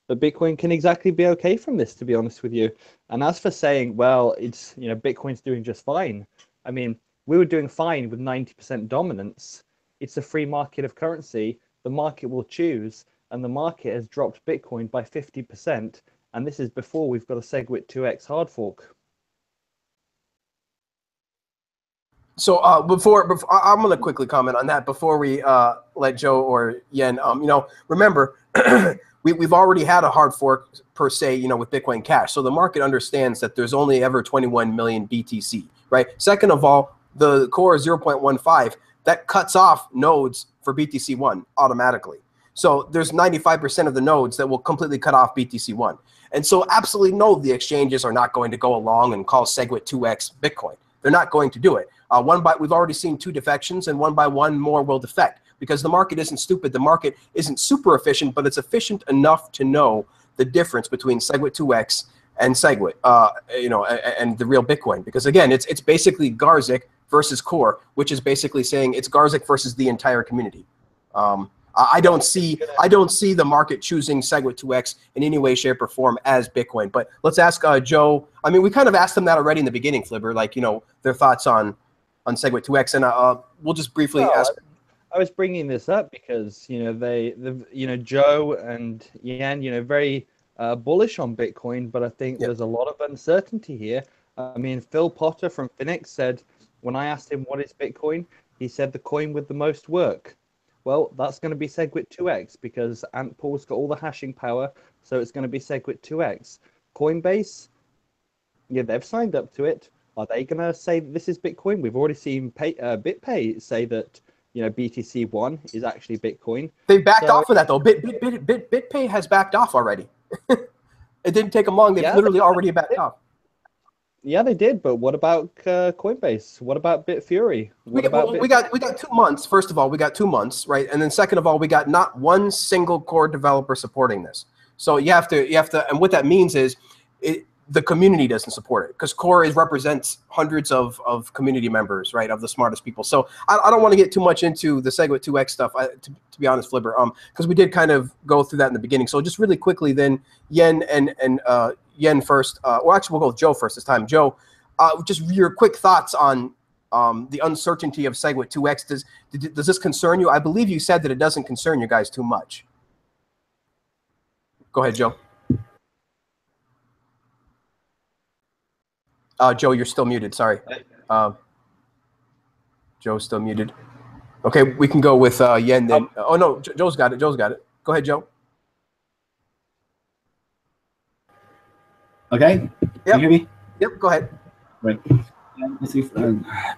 that Bitcoin can exactly be okay from this, to be honest with you. And as for saying, well, it's, you know, Bitcoin's doing just fine. I mean, we were doing fine with 90% dominance. It's a free market of currency. The market will choose, and the market has dropped Bitcoin by 50%. And this is before we've got a SegWit 2x hard fork. So before I'm going to quickly comment on that before we let Joe or Yen. You know, remember we've already had a hard fork per se, you know, with Bitcoin Cash. So the market understands that there's only ever 21 million BTC, right? Second of all, the core is 0.15. That cuts off nodes for BTC1 automatically. So there's 95% of the nodes that will completely cut off BTC1. And so absolutely no, the exchanges are not going to go along and call SegWit 2x Bitcoin. They're not going to do it. We've already seen 2 defections, and 1 by 1 more will defect, because the market isn't stupid. The market isn't super efficient, but it's efficient enough to know the difference between SegWit 2x and SegWit, you know, and the real Bitcoin. Because again, it's basically Garzik versus Core, which is basically saying it's Garzik versus the entire community. I don't see the market choosing SegWit 2x in any way, shape, or form as Bitcoin. But let's ask Joe. I mean, we kind of asked them that already in the beginning, Flibber, like, you know, their thoughts on SegWit 2x, and we'll just briefly ask. I was bringing this up because, you know, Joe and Yan, you know, very bullish on Bitcoin, but I think there's a lot of uncertainty here. I mean, Phil Potter from Phoenix said, when I asked him what is Bitcoin, he said the coin with the most work. Well, that's going to be SegWit 2x because Ant Pool's got all the hashing power, so it's going to be SegWit 2x. Coinbase, yeah, they've signed up to it. Are they going to say that this is Bitcoin? We've already seen BitPay say that, you know, BTC1 is actually Bitcoin. They backed off of that, though. BitPay has backed off already. It didn't take them long. They've literally already backed off. Yeah, they did. But what about Coinbase? What about Bitfury? We got 2 months. First of all, we got 2 months, right? And then second of all, we got not one single core developer supporting this. So you have to, and what that means is the community doesn't support it, because Core represents hundreds of community members, right, of the smartest people. So I don't want to get too much into the SegWit 2x stuff, to be honest, Flibber, because we did kind of go through that in the beginning. So just really quickly then, Yen and Yen first. Well, actually, we'll go with Joe first this time. Joe, just your quick thoughts on the uncertainty of SegWit 2x. Does this concern you? I believe you said that it doesn't concern you guys too much. Go ahead, Joe. Joe, you're still muted. Sorry. Joe's still muted. Okay, we can go with Yen then. Oh, no, Joe's got it. Joe's got it. Go ahead, Joe. Okay. Yep. Can you hear me? Yep, go ahead. Right.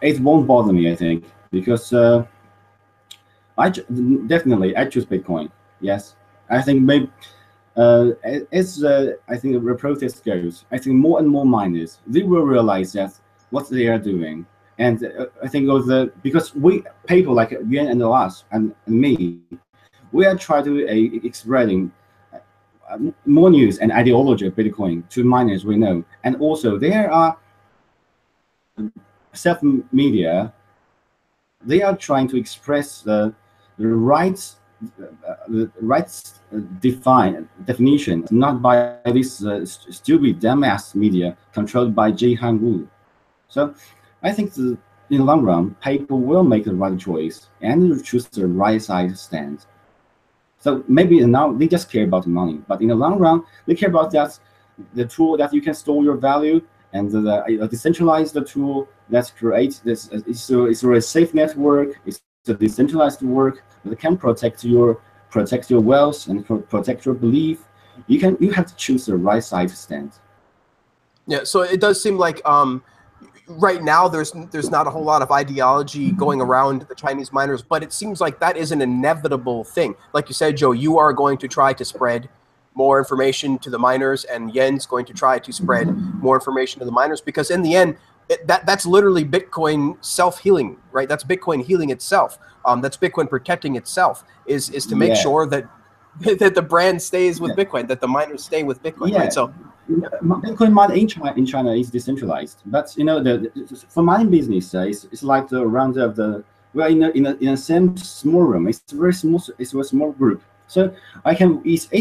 It won't bother me, I think, because I choose Bitcoin. Yes, I think maybe I think the process goes, I think more and more miners, they will realize that what they are doing, and I think because people like Yuan and us and me, we are trying to spreading more news and ideology of Bitcoin to miners we know, and also there are self-media, they are trying to express the rights definition, not by this stupid dumbass media controlled by Jihan Wu. So I think in the long run, people will make the right choice and choose the right side stand. So maybe now they just care about money, but in the long run, they care about the tool that you can store your value, and the decentralized tool that creates this. It's a safe network. It's a decentralized work that can protect your wealth and protect your belief. You have to choose the right side to stand. Yeah, so it does seem like right now there's not a whole lot of ideology going around the Chinese miners, but it seems like that is an inevitable thing. Like you said, Joe, you are going to try to spread more information to the miners, and Yen's going to try to spread more information to the miners, because in the end, that's literally Bitcoin self-healing, right? That's Bitcoin healing itself. That's Bitcoin protecting itself, is to make sure that the brand stays with Bitcoin, that the miners stay with Bitcoin, right? So Bitcoin mining in China is decentralized, but you know for mining business, it's like the round of the we are in a same small room. It's a very small group. So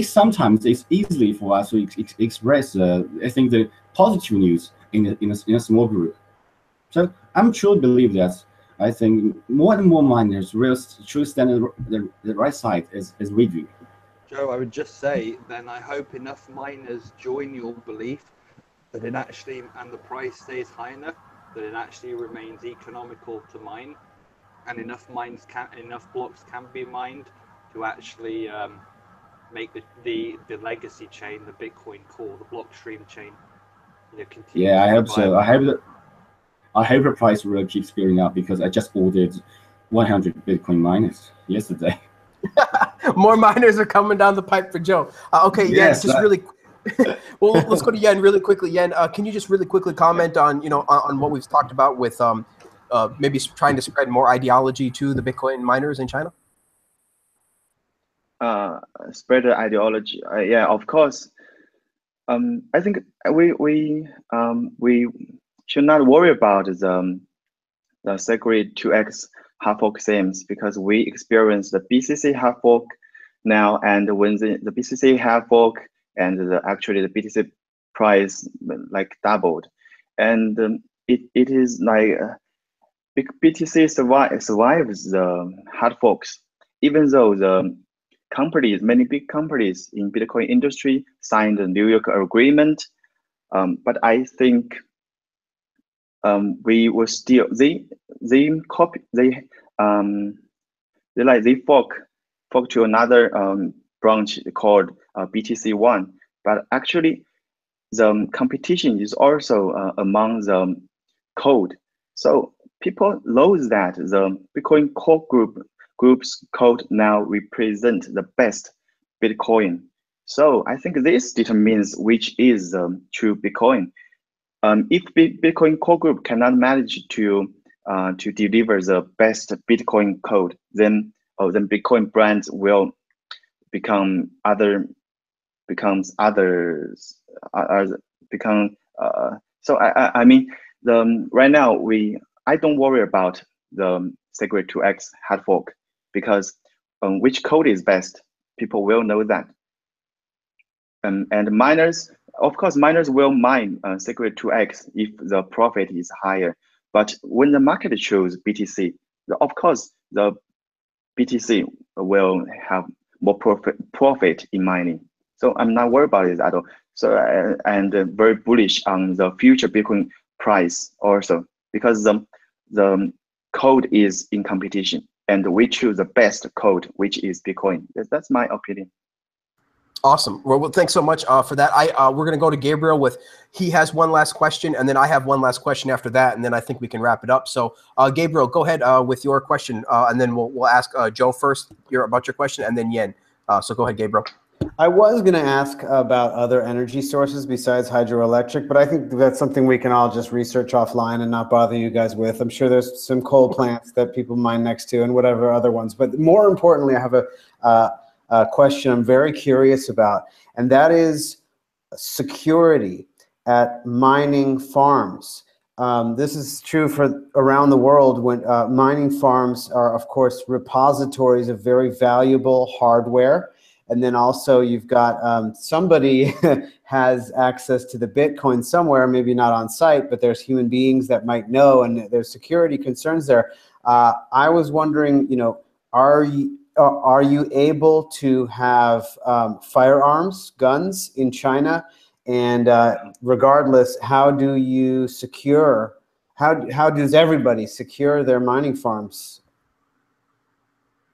sometimes it's easy for us to express, I think, the positive news in a small group. So I'm truly believe that I think more and more miners will choose stand the right side as we do. Joe, I would just say, then I hope enough miners join your belief that it actually, and the price stays high enough, that it actually remains economical to mine, and enough blocks can be mined to actually make the legacy chain, the Bitcoin core, the blockstream chain, continue. Yeah, I hope so. I hope the price will keep going up, because I just ordered 100 Bitcoin miners yesterday. More miners are coming down the pipe for Joe. Okay, yes, Yan, really. Well, let's go to Yan really quickly. Yan, can you just really quickly comment on on what we've talked about with maybe trying to spread more ideology to the Bitcoin miners in China? Spread the ideology. Yeah, of course. I think we should not worry about the Segwit 2x hard fork themes, because we experienced the BCC hard fork now, and when the BCC hard fork and actually the BTC price like doubled, and it is like BTC survives the hard forks, even though the many big companies in Bitcoin industry signed the New York agreement, but I think we will still they fork to another branch called BTC1, but actually the competition is also among the code. So people knows that the Bitcoin core group's code now represent the best Bitcoin. So I think this determines which is true Bitcoin. If Bitcoin core group cannot manage to deliver the best Bitcoin code, then Bitcoin brands will become others. So I mean, right now I don't worry about the Segwit 2x hard fork, because which code is best, people will know that. And miners, of course, miners will mine Segwit 2x if the profit is higher. But when the market chooses BTC, of course, the BTC will have more profit in mining. So I'm not worried about it at all. So and very bullish on the future Bitcoin price also, because the code is in competition, and we choose the best code, which is Bitcoin. That's my opinion. Awesome. Well, thanks so much for that. We're going to go to Gabriel he has one last question, and then I have one last question after that, and then I think we can wrap it up. So Gabriel, go ahead with your question, and then we'll ask Joe first about your question, and then Yan. So go ahead, Gabriel. I was going to ask about other energy sources besides hydroelectric, but I think that's something we can all just research offline and not bother you guys with. I'm sure there's some coal plants that people mine next to and whatever other ones. But more importantly, I have a question I'm very curious about, and that is security at mining farms. This is true for around the world when mining farms are, of course, repositories of very valuable hardware. And then also you've got somebody has access to the Bitcoin somewhere, maybe not on site, but there's human beings that might know, and there's security concerns there. I was wondering, are you able to have firearms, guns in China? And regardless, how do you secure, how does everybody secure their mining farms?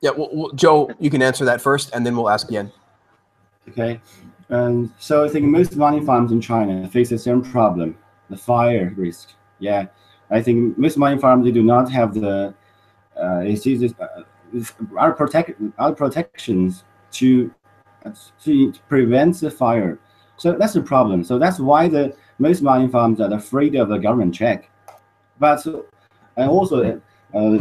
Yeah, well, Joe, you can answer that first, and then we'll ask Yan. Okay. So I think most mining farms in China face the same problem, the fire risk. Yeah, I think most mining farms, they do not have the our protections to prevent the fire. So that's the problem. So that's why most mining farms are afraid of the government check. But and also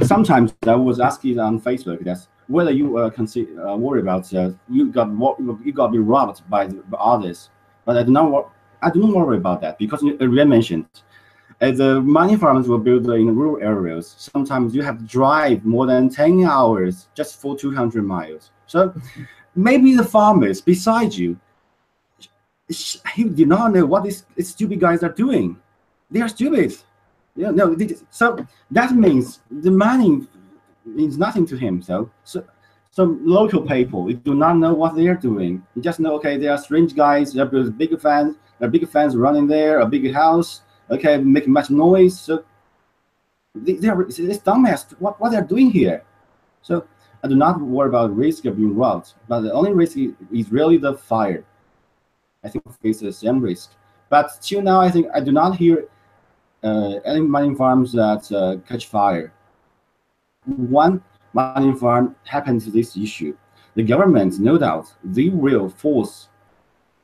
sometimes I was asking on Facebook that whether you worry about you got be robbed by others. But I do not worry about that, because you mentioned the mining farms were built in rural areas. Sometimes you have to drive more than 10 hours just for 200 miles. So maybe the farmers beside you, he did not know what these stupid guys are doing. They are stupid. Yeah, no. So that means the money means nothing to him. So some local people do not know what they are doing. You just know, okay, they are strange guys. They're big fans. They're big fans running there, a big house. Okay, making much noise. So they are this dumbass. What they're doing here? So I do not worry about risk of being robbed, but the only risk is really the fire. I think we face the same risk. But till now, I think I do not hear any mining farms that catch fire. One mining farm happened to this issue. The government, no doubt, they will force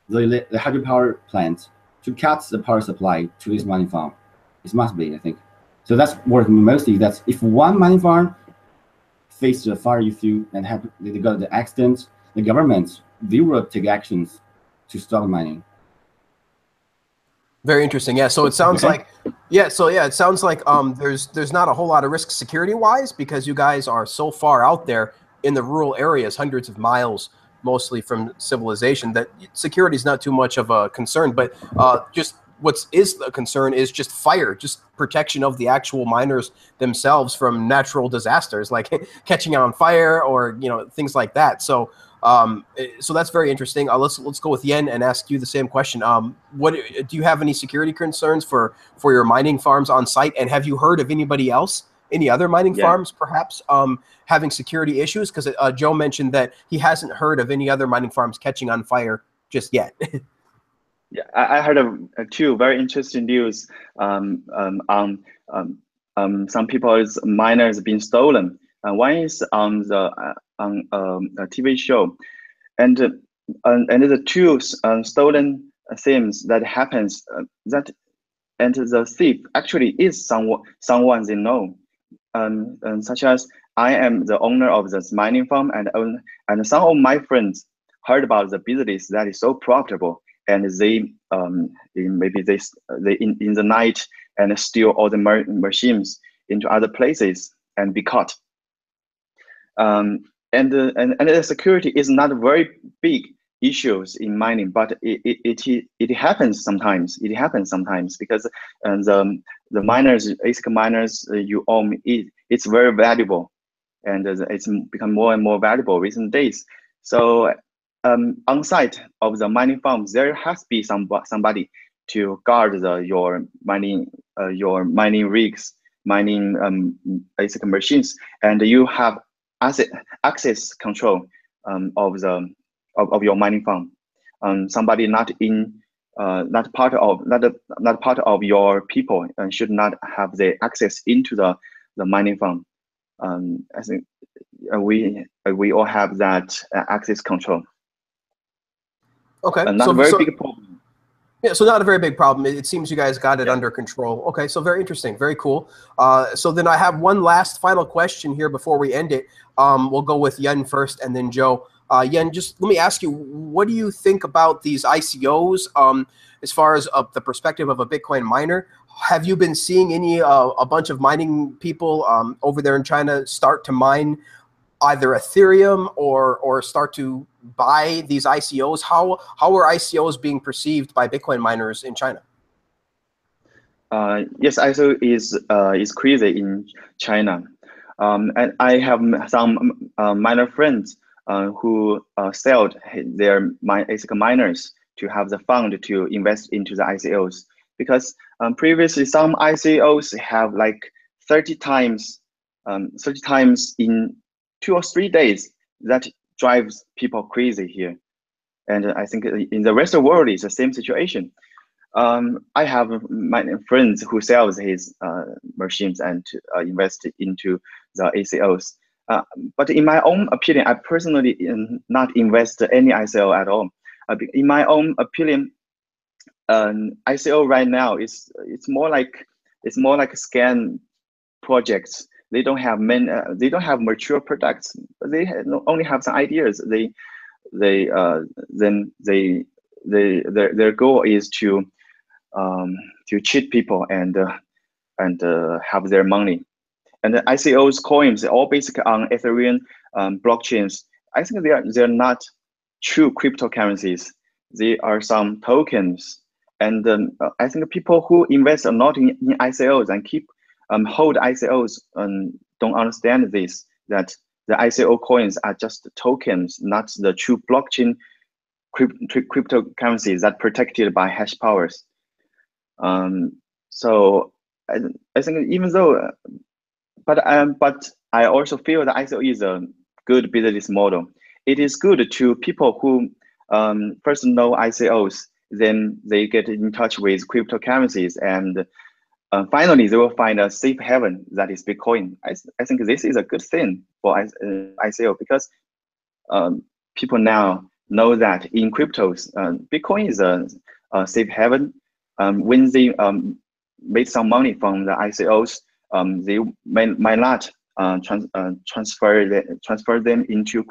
the hydropower plant to cut the power supply to this mining farm. It must be, I think. So that's working mostly. That if one mining farm faced a fire issue and they got the accident, the government, they will take actions to stop mining. Very interesting. Yeah. So it sounds like, it sounds like there's not a whole lot of risk security wise because you guys are so far out there in the rural areas, hundreds of miles, mostly from civilization, that security is not too much of a concern. But just what is the concern is just fire, just protection of the actual miners themselves from natural disasters like catching on fire or things like that. So that's very interesting. Let's go with Yen and ask you the same question. What do you have any security concerns for your mining farms on site? And have you heard of anybody else, any other mining farms, perhaps having security issues? Because Joe mentioned that he hasn't heard of any other mining farms catching on fire just yet. Yeah, I heard of two very interesting news on some people's miners being stolen. One is on the on a TV show, and the two stolen things that happens and the thief actually is someone they know, such as I am the owner of this mining farm, and some of my friends heard about the business that is so profitable, and they maybe they in the night and steal all the machines into other places and be caught. And the security is not very big issues in mining, but it happens sometimes. It happens sometimes because the miners, ASIC miners, you own it's very valuable, and it's become more and more valuable recent days. So on site of the mining farms, there has to be somebody to guard your mining rigs, mining ASIC machines, and you have access control of your mining farm. Somebody not part of your people and should not have the access into the mining farm. I think we all have that access control. Okay, not a very big problem. Yeah, so not a very big problem. It seems you guys got it under control. Okay, so very interesting, very cool. So then I have one last final question here before we end it. We'll go with Yen first and then Joe. Yen, just let me ask you, what do you think about these ICOs as far as the perspective of a Bitcoin miner? Have you been seeing a bunch of mining people over there in China start to mine either Ethereum or start to buy these ICOs? How are ICOs being perceived by Bitcoin miners in China? Yes, ICO is crazy in China, and I have some miner friends who sold their ASIC miners to have the fund to invest into the ICOs, because previously some ICOs have like 30 times in 2 or 3 days. That drives people crazy here, and I think in the rest of the world it's the same situation. I have my friends who sells his machines and invest into the ICOs. But in my own opinion, I personally not invest any ICO at all. In my own opinion, ICO right now it's more like scam projects. They don't have they don't have mature products. They only have some ideas. Their goal is to cheat people and have their money. And the ICOs coins are all basically on Ethereum blockchains. I think they're not true cryptocurrencies. They are some tokens, and I think people who invest a lot in ICOs and keep hold ICOs don't understand this, that the ICO coins are just tokens, not the true blockchain cryptocurrencies that protected by hash powers. So I think even though, but I also feel that ICO is a good business model. It is good to people who first know ICOs, then they get in touch with cryptocurrencies, and finally they will find a safe haven that is Bitcoin. I think this is a good thing for ICO, because people now know that in cryptos, Bitcoin is a safe haven. When they made some money from the ICOs, they might not transfer them into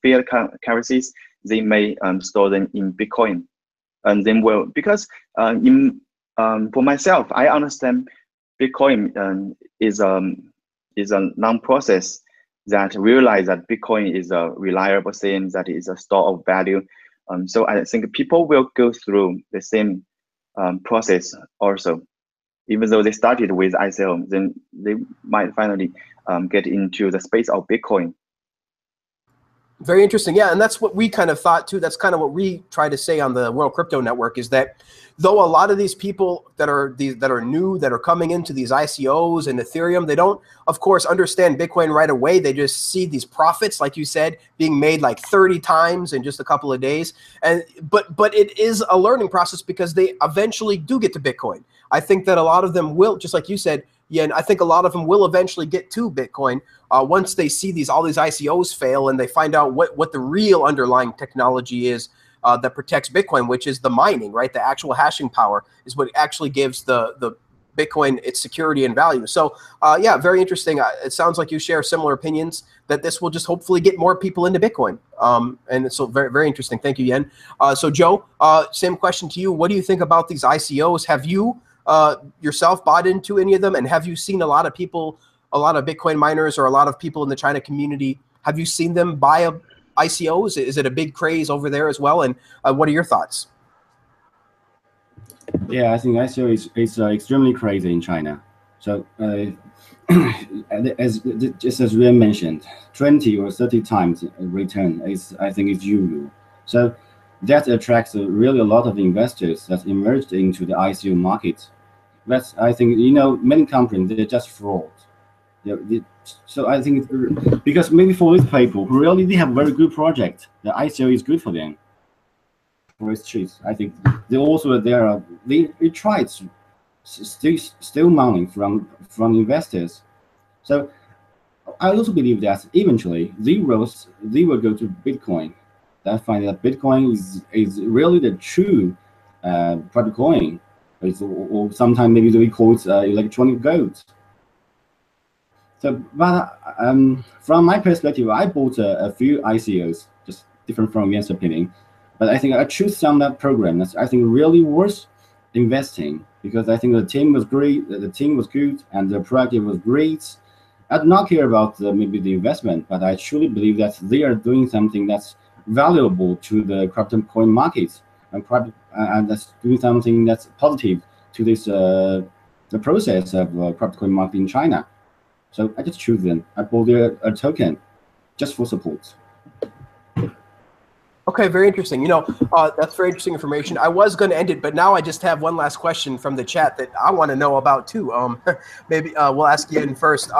fiat currencies. They may store them in Bitcoin, and then because for myself, I understand Bitcoin is a non-process that realize that Bitcoin is a reliable thing, that is a store of value. So I think people will go through the same process also. Even though they started with ICO, then they might finally get into the space of Bitcoin. Very interesting. Yeah, and that's what we kind of thought too. That's kind of what we try to say on the World Crypto Network, is that though a lot of these people that are new, that are coming into these ICOs and Ethereum, they don't, of course, understand Bitcoin right away. They just see these profits, like you said, being made like 30 times in just a couple of days. And but it is a learning process, because they eventually do get to Bitcoin. I think that a lot of them will, just like you said, yeah, and I think a lot of them will eventually get to Bitcoin once they see all these ICOs fail, and they find out what the real underlying technology is that protects Bitcoin, which is the mining, right? The actual hashing power is what actually gives the Bitcoin its security and value. So yeah, very interesting. It sounds like you share similar opinions, that this will just hopefully get more people into Bitcoin. And so very, very interesting. Thank you, Yen. So Joe, same question to you. What do you think about these ICOs? Have you yourself bought into any of them? And have you seen a lot of people, a lot of Bitcoin miners or a lot of people in the China community, have you seen them buy ICOs? Is it a big craze over there as well? And what are your thoughts? Yeah, I think ICO is extremely crazy in China. So just as Ryan mentioned, 20 or 30 times return I think is usual. So that attracts really a lot of investors that emerged into the ICO market. That's, I think, many companies, they're just fraud. So I think because maybe for these people who really they have very good project, the ICO is good for them. For its cheese, I think they also they try to steal money from investors. So I also believe that eventually they will go to Bitcoin. I find that Bitcoin is really the true private coin. Or sometimes maybe we call it electronic gold. So, but from my perspective, I bought a few ICOs, just different from Yan's opinion. But I think I choose some program that's, I think, really worth investing, because I think the team was great, the team was good, and the project was great. I do not care about maybe the investment, but I truly believe that they are doing something that's valuable to the crypto coin market, and that's doing something that's positive to this the process of crypto coin market in China. So I just choose them. I bought a token just for support. Okay, very interesting. That's very interesting information. I was going to end it, but now I just have one last question from the chat that I want to know about too. Maybe we'll ask Yen first.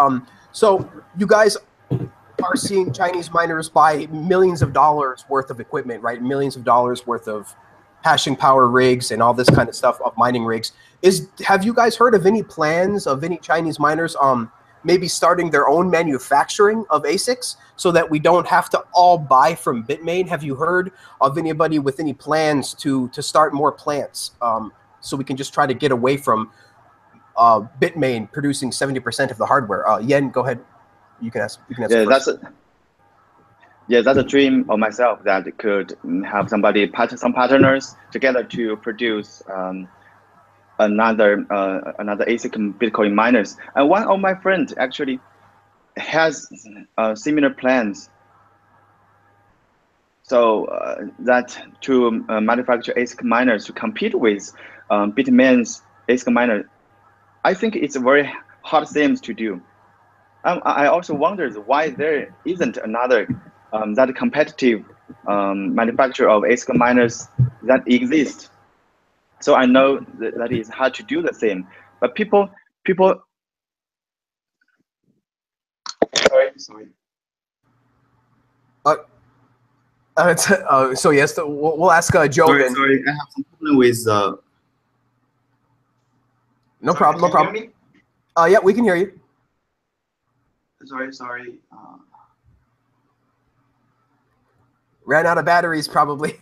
So you guys are seeing Chinese miners buy millions of dollars worth of equipment, right? Millions of dollars worth of hashing power rigs and all this kind of stuff, of mining rigs. Have you guys heard of any plans of any Chinese miners maybe starting their own manufacturing of ASICs, so that we don't have to all buy from Bitmain? Have you heard of anybody with any plans to start more plants, so we can just try to get away from Bitmain producing 70% of the hardware? Yen, go ahead. You can answer. Yeah, that's a dream of myself, that could have some partners together to produce another ASIC Bitcoin miners. And one of my friends actually has similar plans. So that to manufacture ASIC miners to compete with Bitmain's ASIC miner, I think it's a very hard thing to do. I also wonder why there isn't another that competitive manufacturer of ASIC miners that exists. So I know that is hard to do the same, but people. Sorry. So yes, we'll ask Joe. Sorry, then. sorry, I have some problem with. No problem. No problem. Yeah, we can hear you. Sorry. Ran out of batteries, probably.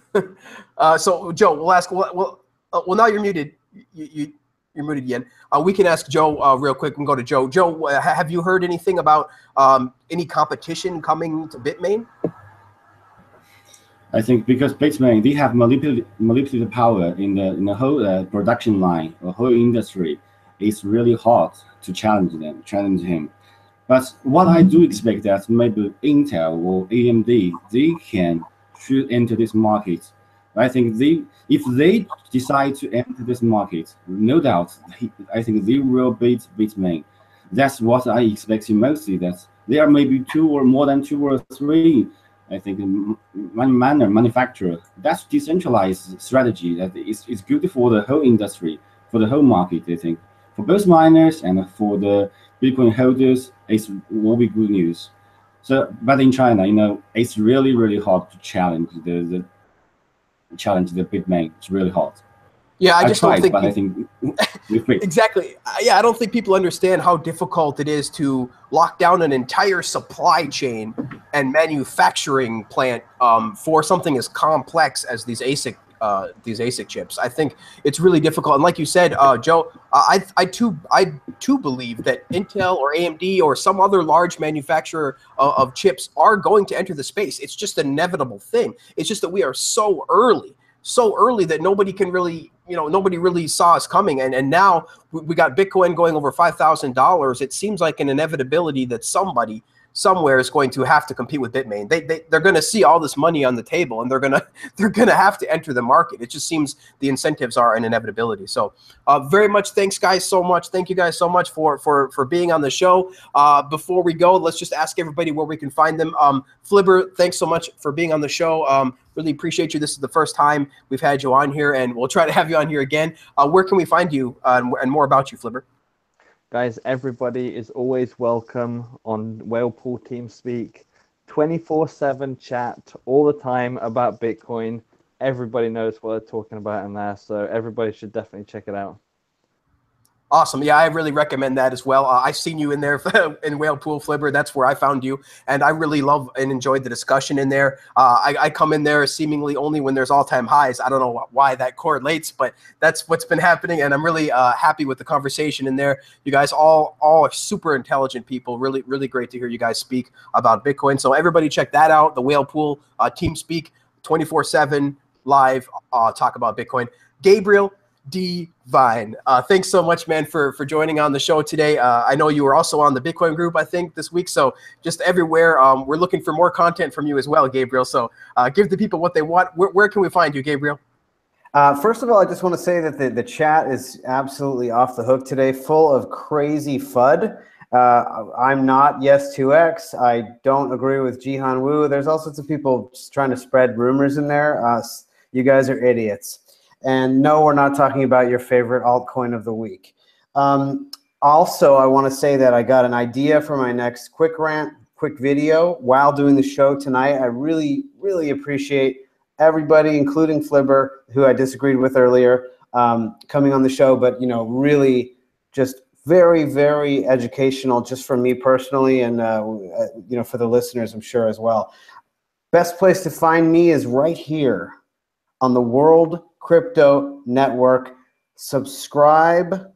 So Joe, we'll ask. Well, now you're muted. You're muted again. We can ask Joe real quick. We can go to Joe. Joe, have you heard anything about any competition coming to Bitmain? I think because Bitmain, they have manipulative power in the whole production line, the whole industry. It's really hard to challenge him. But what I do expect that maybe Intel or AMD, they should enter this market. I think if they decide to enter this market, no doubt, I think they will beat Bitmain. That's what I expect mostly. That there are maybe two or three. I think manufacturer. That's decentralized strategy. That is good for the whole industry, for the whole market. I think for both miners and for the Bitcoin holders, it will be good news. So, but in China, it's really hard to challenge the Bitmain. It's really hard. Yeah, I just don't think. But I think exactly. Yeah, I don't think people understand how difficult it is to lock down an entire supply chain and manufacturing plant for something as complex as these ASIC chips. I think it's really difficult. And like you said, Joe, I too believe that Intel or AMD or some other large manufacturer of chips are going to enter the space. It's just an inevitable thing. It's just that we are so early that nobody can really, nobody really saw us coming. And now we got Bitcoin going over $5,000. It seems like an inevitability that somebody somewhere is going to have to compete with Bitmain. They're going to see all this money on the table, and they're going to have to enter the market. It just seems the incentives are an inevitability. So very much thanks, guys, so much. Thank you guys so much for being on the show. Before we go, let's just ask everybody where we can find them. Flibber, thanks so much for being on the show. Really appreciate you. This is the first time we've had you on here, and we'll try to have you on here again. Where can we find you and more about you, Flibber? Guys, everybody is always welcome on Whalepool TeamSpeak. 24/7 chat all the time about Bitcoin. Everybody knows what they're talking about in there, so everybody should definitely check it out. Awesome. Yeah, I really recommend that as well. I've seen you in there in Whalepool, Flibber. That's where I found you. And I really love and enjoyed the discussion in there. I come in there seemingly only when there's all-time highs. I don't know why that correlates, but that's what's been happening. And I'm really happy with the conversation in there. You guys all are super intelligent people. Really, really great to hear you guys speak about Bitcoin. So everybody check that out. The Whalepool TeamSpeak 24/7 live talk about Bitcoin. Gabriel Divine, thanks so much, man, for joining on the show today. I know you were also on the Bitcoin group, I think, this week. So just everywhere, we're looking for more content from you as well, Gabriel. So give the people what they want. Where can we find you, Gabriel? First of all, I just want to say that the chat is absolutely off the hook today, full of crazy FUD. I'm not Yes2X. I don't agree with Jihan Wu. There's all sorts of people just trying to spread rumors in there. You guys are idiots. And no, we're not talking about your favorite altcoin of the week. Also, I want to say that I got an idea for my next quick video while doing the show tonight. I really, really appreciate everybody, including Flibber, who I disagreed with earlier, coming on the show. But, really just very, very educational just for me personally and, for the listeners, I'm sure, as well. Best place to find me is right here on the World Crypto Network. Subscribe,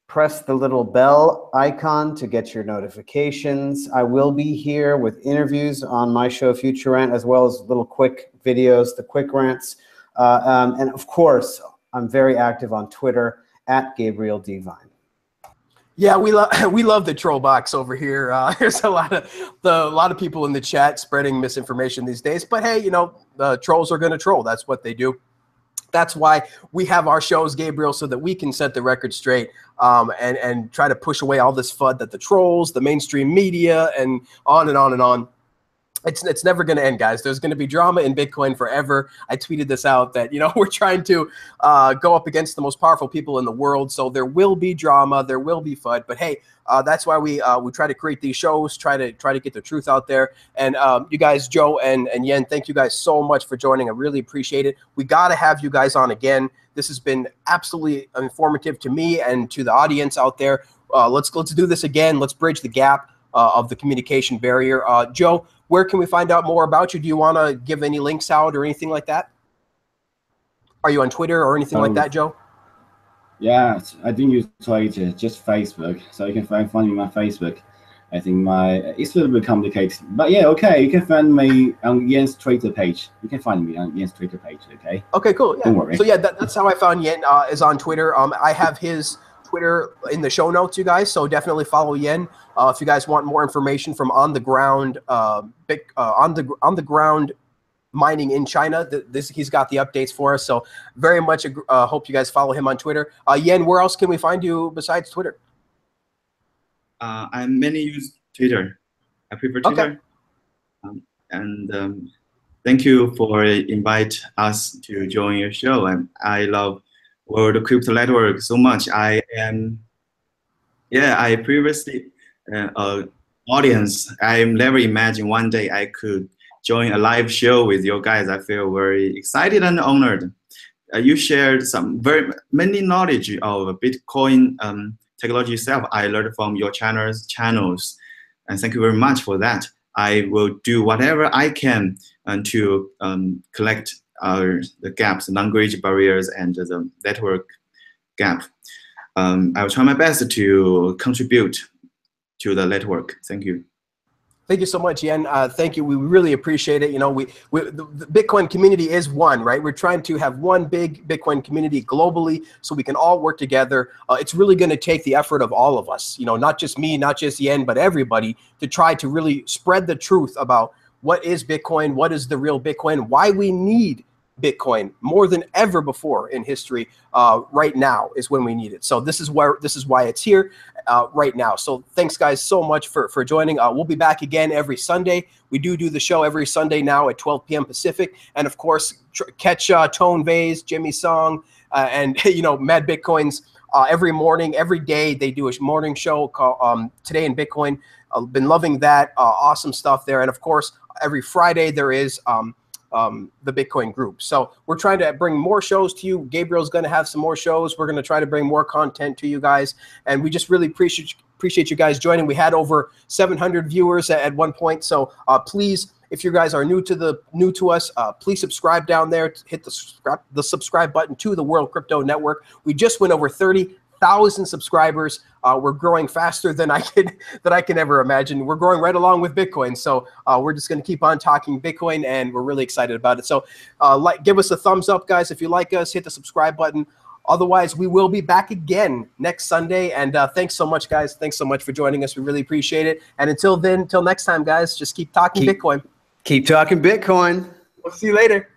press the little bell icon to get your notifications. I will be here with interviews on my show Future Rant, as well as little quick videos, the quick rants. And of course, I'm very active on Twitter at Gabriel Divine. Yeah, we love the troll box over here. There's a lot of people in the chat spreading misinformation these days. But hey, you know, the trolls are going to troll. That's what they do. That's why we have our shows, Gabriel, so that we can set the record straight and try to push away all this FUD that the trolls, the mainstream media, and on and on and on. It's never going to end, guys. There's going to be drama in Bitcoin forever. I tweeted this out that, you know, we're trying to go up against the most powerful people in the world. So there will be drama, there will be FUD. But hey, that's why we try to create these shows, try to get the truth out there. And you guys, Joe and Yen, thank you guys so much for joining. I really appreciate it. We got to have you guys on again. This has been absolutely informative to me and to the audience out there. Let's do this again. Let's bridge the gap of the communication barrier. Joe, where can we find out more about you? Do you want to give any links out or anything like that? Are you on Twitter or anything like that, Joe? Yeah, I didn't use Twitter, just Facebook. So you can find me on my Facebook. I think it's a little bit complicated, but yeah, okay. You can find me on Yen's Twitter page. You can find me on Yen's Twitter page, okay? Okay, cool. Yeah. Don't worry. So yeah, that's how I found Yen is on Twitter. I have his Twitter in the show notes, you guys. So definitely follow Yen if you guys want more information from on the ground, on the ground mining in China. He's got the updates for us. So very much hope you guys follow him on Twitter. Yen, where else can we find you besides Twitter? I mainly use Twitter. I prefer Twitter. Okay. Thank you for invite us to join your show. And I love World Crypto Network so much. I previously audience. I never imagined one day I could join a live show with you guys. I feel very excited and honored. You shared some many knowledge of Bitcoin technology itself. I learned from your channels, and thank you very much for that. I will do whatever I can to collect the gaps, language barriers, and the network gap. I will try my best to contribute to the network. Thank you. Thank you so much, Yen. Thank you. We really appreciate it. You know, the Bitcoin community is one, right? We're trying to have one big Bitcoin community globally so we can all work together. It's really going to take the effort of all of us, you know, not just me, not just Yen, but everybody to try to really spread the truth about what is Bitcoin, what is the real Bitcoin, why we need Bitcoin more than ever before in history. Right now is when we need it. So this is why it's here right now. So thanks guys so much for joining. We'll be back again every Sunday. We do the show every Sunday now at 12 p.m. Pacific, and of course catch Tone Vase, Jimmy Song, and you know, Mad Bitcoins every morning, every day. They do a morning show called Today in Bitcoin. I've been loving that. Awesome stuff there. And of course every Friday there is the Bitcoin group. So we're trying to bring more shows to you. Gabriel's going to have some more shows. We're going to try to bring more content to you guys. And we just really appreciate you guys joining. We had over 700 viewers at one point. So please, if you guys are new to us, please subscribe down there. Hit the subscribe button to the World Crypto Network. We just went over 30,000 subscribers. We're growing faster than I can ever imagine. We're growing right along with Bitcoin. So we're just going to keep on talking Bitcoin, and we're really excited about it. So give us a thumbs up, guys. If you like us, hit the subscribe button. Otherwise, we will be back again next Sunday. And thanks so much, guys. Thanks so much for joining us. We really appreciate it. And until next time, guys, just keep talking Bitcoin. Keep talking Bitcoin. We'll see you later.